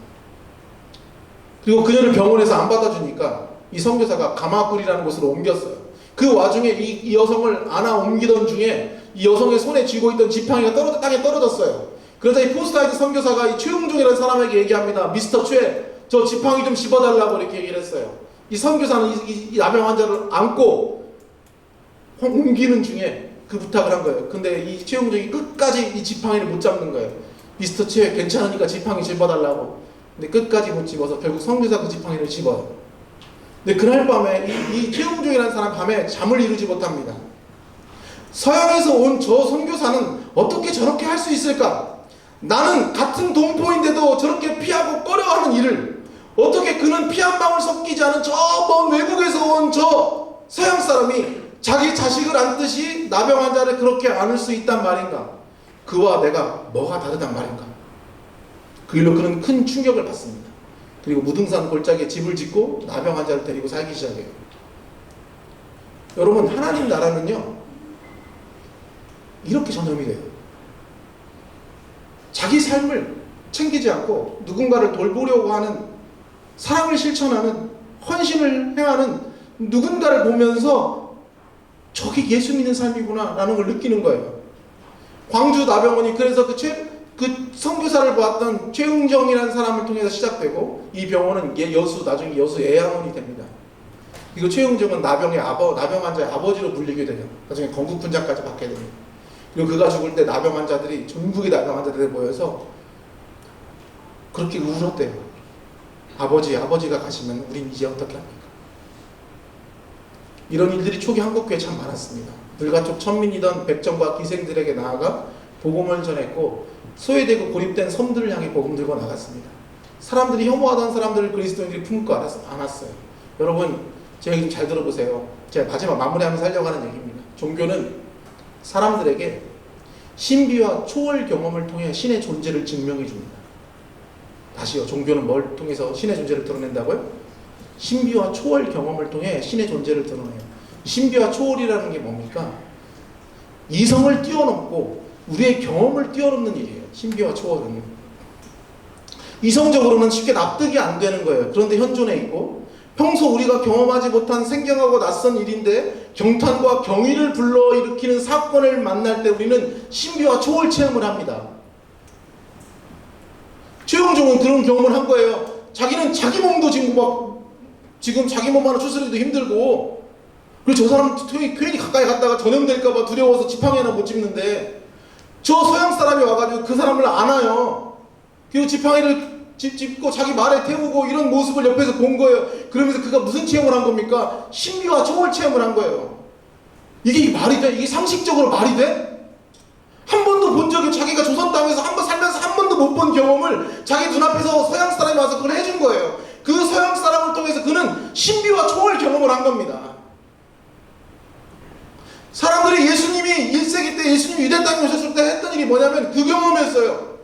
그리고 그녀를 병원에서 안 받아주니까 이 선교사가 가마굴이라는 곳으로 옮겼어요. 그 와중에 이 여성을 안아 옮기던 중에 이 여성의 손에 쥐고 있던 지팡이가 땅에 떨어졌어요. 그러자 이 포스타이드 선교사가 이 최용중이라는 사람에게 얘기합니다. 미스터 최, 저 지팡이 좀 집어달라고 이렇게 얘기를 했어요. 이 선교사는 이 나병 환자를 안고 옮기는 중에 그 부탁을 한 거예요. 근데 이 최용중이 끝까지 이 지팡이를 못 잡는 거예요. 미스터 최, 괜찮으니까 지팡이 집어달라고. 근데 끝까지 못 집어서 결국 선교사 그 지팡이를 집어요. 근데 그날 밤에 이 최용중이라는 사람 밤에 잠을 이루지 못합니다. 서양에서 온 저 선교사는 어떻게 저렇게 할 수 있을까? 나는 같은 동포인데도 저렇게 피하고 꺼려하는 일을 어떻게 그는 피 한 방울 섞이지 않은 저 먼 외국에서 온 저 서양 사람이 자기 자식을 안듯이 나병 환자를 그렇게 안을 수 있단 말인가? 그와 내가 뭐가 다르단 말인가? 그 일로 그는 큰 충격을 받습니다. 그리고 무등산 골짜기에 집을 짓고 나병 환자를 데리고 살기 시작해요. 여러분, 하나님 나라는요 이렇게 전염이 돼요. 자기 삶을 챙기지 않고 누군가를 돌보려고 하는, 사랑을 실천하는, 헌신을 행하는 누군가를 보면서 저게 예수 믿는 삶이구나 라는 걸 느끼는 거예요. 광주 나병원이 그래서 그 선교사를 보았던 최응정이라는 사람을 통해서 시작되고, 이 병원은 나중에 여수 애양원이 됩니다. 그리고 최응정은 나병 환자의 아버지로 불리게 돼요. 나중에 건국훈장까지 받게 됩니다. 그리고 그가 죽을 때 나병 환자들이, 전국의 나병 환자들이 모여서 그렇게 울었대요. 아버지가 가시면 우린 이제 어떻게 합니까? 이런 일들이 초기 한국교회에 참 많았습니다. 불가촉 천민이던 백정과 기생들에게 나아가 복음을 전했고, 소외되고 고립된 섬들을 향해 복음 들고 나갔습니다. 사람들이 혐오하던 사람들을 그리스도인들이 품고 안았어요. 여러분, 제 얘기 좀 잘 들어보세요. 제가 마지막 마무리하면서 하려고 하는 얘기입니다. 종교는 사람들에게 신비와 초월 경험을 통해 신의 존재를 증명해 줍니다. 다시요. 종교는 뭘 통해서 신의 존재를 드러낸다고요? 신비와 초월 경험을 통해 신의 존재를 드러내요. 신비와 초월이라는 게 뭡니까? 이성을 뛰어넘고 우리의 경험을 뛰어넘는 일이에요. 신비와 초월은. 이성적으로는 쉽게 납득이 안 되는 거예요. 그런데 현존해 있고, 평소 우리가 경험하지 못한 생경하고 낯선 일인데 경탄과 경의를 불러일으키는 사건을 만날 때 우리는 신비와 초월 체험을 합니다. 최용종은 그런 경험을 한 거예요. 자기는 자기 몸도 지금 자기 몸 하나 추스르기도 힘들고, 그리고 저 사람 괜히 가까이 갔다가 전염될까봐 두려워서 지팡이 하나 못 짚는데, 저 서양 사람이 와가지고 그 사람을 안아요. 그리고 지팡이를 짚고 자기 말에 태우고, 이런 모습을 옆에서 본 거예요. 그러면서 그가 무슨 체험을 한 겁니까? 신비와 초월 체험을 한 거예요. 이게 말이 돼? 이게 상식적으로 말이 돼? 한 번도 본 적이, 자기가 조선 땅에서 한 번 살면서 한 번도 못 본 경험을 자기 눈앞에서 서양 사람이 와서 그걸 해준 거예요. 그 서양 사람을 통해서 그는 신비와 초월 경험을 한 겁니다. 사람들이 예수님이 1세기 때 예수님이 유대 땅에 오셨을 때 했던 일이 뭐냐면 그 경험이었어요.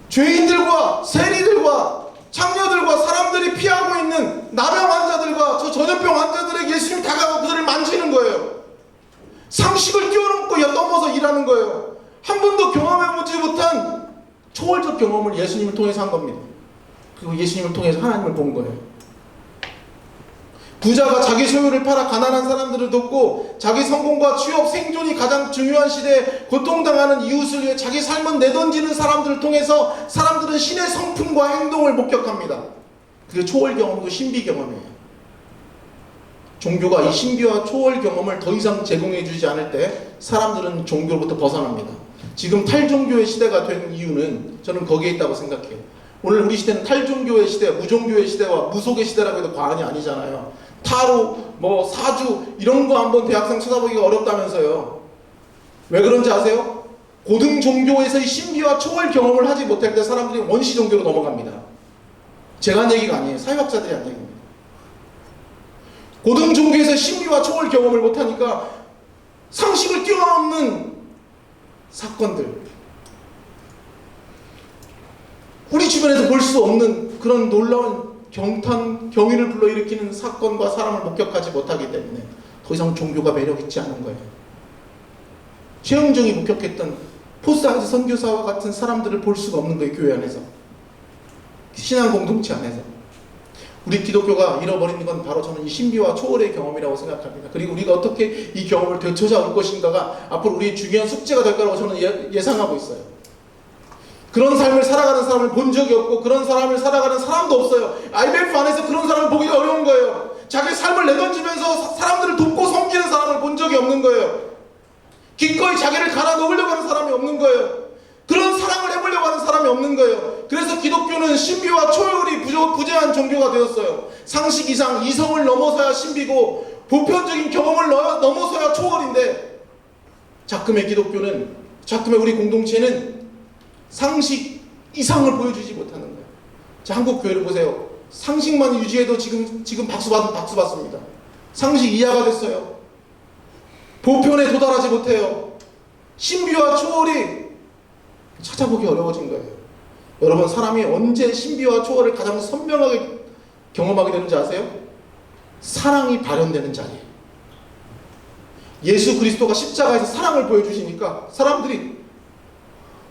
죄인들과 세리들과 창녀들과 사람들이 피하고 있는 나병 환자들과 저 전염병 환자들에게 예수님이 다가가고 그들을 만지는 거예요. 상식을 뛰어넘고 넘어서 일하는 거예요. 한 번도 경험해보지 못한 초월적 경험을 예수님을 통해서 한 겁니다. 그리고 예수님을 통해서 하나님을 본 거예요. 부자가 자기 소유를 팔아 가난한 사람들을 돕고, 자기 성공과 취업, 생존이 가장 중요한 시대에 고통당하는 이웃을 위해 자기 삶을 내던지는 사람들을 통해서 사람들은 신의 성품과 행동을 목격합니다. 그게 초월 경험이고 신비 경험이에요. 종교가 이 신비와 초월 경험을 더 이상 제공해 주지 않을 때 사람들은 종교로부터 벗어납니다. 지금 탈종교의 시대가 된 이유는 저는 거기에 있다고 생각해요. 오늘 우리 시대는 탈종교의 시대, 무종교의 시대와 무속의 시대라고 해도 과언이 아니잖아요. 타로, 사주 이런 거 한번 대학생 찾아보기가 어렵다면서요. 왜 그런지 아세요? 고등 종교에서의 신비와 초월 경험을 하지 못할 때 사람들이 원시 종교로 넘어갑니다. 제가 한 얘기가 아니에요. 사회학자들이 한 얘기입니다. 고등 종교에서 신비와 초월 경험을 못하니까 상식을 뛰어넘는 사건들, 우리 주변에서 볼 수 없는 그런 놀라운 경탄, 경의를 불러일으키는 사건과 사람을 목격하지 못하기 때문에 더 이상 종교가 매력있지 않은 거예요. 최영정이 목격했던 포스아이즈 선교사와 같은 사람들을 볼 수가 없는 거예요. 교회 안에서, 신앙 공동체 안에서. 우리 기독교가 잃어버리는 건 바로 저는 이 신비와 초월의 경험이라고 생각합니다. 그리고 우리가 어떻게 이 경험을 되찾아올 것인가가 앞으로 우리의 중요한 숙제가 될 거라고 저는 예상하고 있어요. 그런 삶을 살아가는 사람을 본 적이 없고 그런 사람을 살아가는 사람도 없어요. IMF 안에서 그런 사람을 보기가 어려운 거예요. 자기 삶을 내던지면서 사람들을 돕고 섬기는 사람을 본 적이 없는 거예요. 기꺼이 자기를 갈아 넣으려고 하는 사람이 없는 거예요. 그런 사랑을 해보려고 하는 사람이 없는 거예요. 그래서 기독교는 신비와 초월이 부재한 종교가 되었어요. 상식 이상, 이성을 넘어서야 신비고 보편적인 경험을 넘어서야 초월인데, 작금의 기독교는, 작금의 우리 공동체는 상식 이상을 보여주지 못하는 거예요. 자, 한국 교회를 보세요. 상식만 유지해도 지금 박수 받습니다. 상식 이하가 됐어요. 보편에 도달하지 못해요. 신비와 초월이 찾아보기 어려워진 거예요. 여러분, 사람이 언제 신비와 초월을 가장 선명하게 경험하게 되는지 아세요? 사랑이 발현되는 자리에. 예수 그리스도가 십자가에서 사랑을 보여주시니까 사람들이,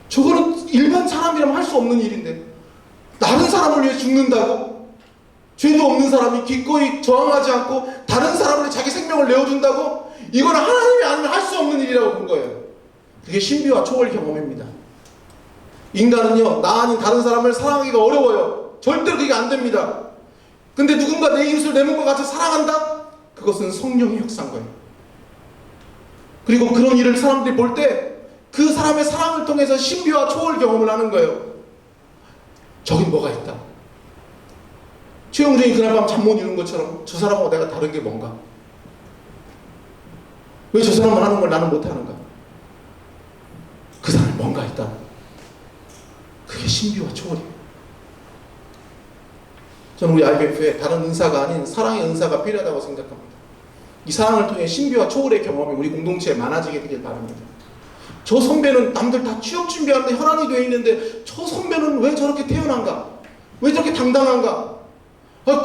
저거는 일반 사람이라면 할 수 없는 일인데 다른 사람을 위해 죽는다고? 죄도 없는 사람이 기꺼이 저항하지 않고 다른 사람을 자기 생명을 내어준다고? 이거는 하나님이 아니면 할 수 없는 일이라고 본 거예요. 그게 신비와 초월 경험입니다. 인간은요, 나 아닌 다른 사람을 사랑하기가 어려워요. 절대로 그게 안 됩니다. 근데 누군가 내 이웃을 내 몸과 같이 사랑한다? 그것은 성령의 역사인 거예요. 그리고 그런 일을 사람들이 볼 때 그 사람의 사랑을 통해서 신비와 초월 경험을 하는 거예요. 저긴 뭐가 있다. 최영준이 그날 밤 잠 못 이룬 것처럼 저 사람하고 내가 다른 게 뭔가? 왜 저 사람만 하는 걸 나는 못하는가? 그 사람에 뭔가 있다. 그게 신비와 초월이에요. 저는 우리 IBF에 다른 은사가 아닌 사랑의 은사가 필요하다고 생각합니다. 이 사랑을 통해 신비와 초월의 경험이 우리 공동체에 많아지게 되길 바랍니다. 저 선배는 남들 다 취업 준비하는데 혈안이 되어 있는데 저 선배는 왜 저렇게 태어난가? 왜 저렇게 당당한가?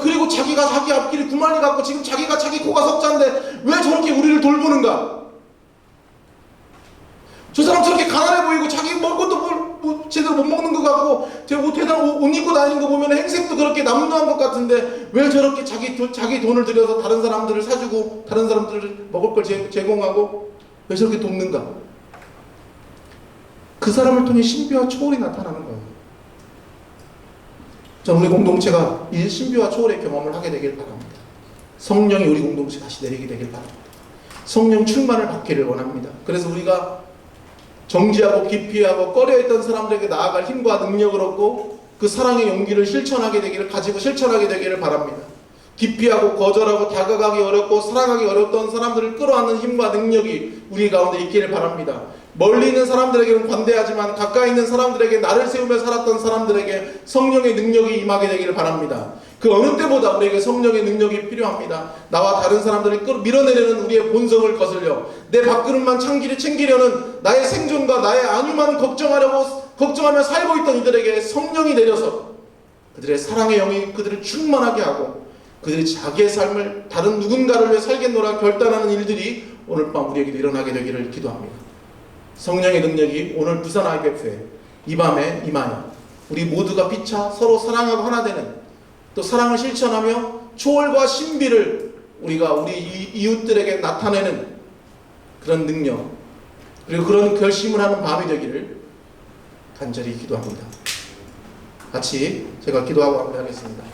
그리고 자기가 자기 앞길을 구만리 갖고 지금 자기가 자기 코가 석자인데 왜 저렇게 우리를 돌보는가? 저 사람 저렇게 가난해 보이고 자기 먹을 것도 제대로 못 먹는 것 같고 대단한 옷 입고 다니는 거 보면 행색도 그렇게 남루한 것 같은데 왜 저렇게 자기 돈을 들여서 다른 사람들을 사주고 다른 사람들을 먹을 걸 제공하고 왜 저렇게 돕는가? 그 사람을 통해 신비와 초월이 나타나는 거예요. 저는 우리 공동체가 이 신비와 초월의 경험을 하게 되길 바랍니다. 성령이 우리 공동체에 다시 내리게 되길 바랍니다. 성령 충만을 받기를 원합니다. 그래서 우리가 정지하고 기피하고 꺼려했던 사람들에게 나아갈 힘과 능력을 얻고 그 사랑의 용기를 가지고 실천하게 되기를 바랍니다. 기피하고 거절하고 다가가기 어렵고 사랑하기 어렵던 사람들을 끌어안는 힘과 능력이 우리 가운데 있기를 바랍니다. 멀리 있는 사람들에게는 관대하지만 가까이 있는 사람들에게 나를 세우며 살았던 사람들에게 성령의 능력이 임하게 되기를 바랍니다. 그 어느 때보다 우리에게 성령의 능력이 필요합니다. 나와 다른 사람들을 밀어내려는 우리의 본성을 거슬려 내 밥그릇만 챙기려는 나의 생존과 나의 안위만 걱정하며 살고 있던 이들에게 성령이 내려서 그들의 사랑의 영이 그들을 충만하게 하고 그들이 자기의 삶을 다른 누군가를 위해 살겠노라 결단하는 일들이 오늘 밤 우리에게도 일어나게 되기를 기도합니다. 성령의 능력이 오늘 부산 IBF에 이 밤에 임하여 우리 모두가 피차 서로 사랑하고 하나 되는, 또 사랑을 실천하며 초월과 신비를 우리가 우리 이웃들에게 나타내는 그런 능력, 그리고 그런 결심을 하는 밤이 되기를 간절히 기도합니다. 같이 제가 기도하고 마무리하겠습니다.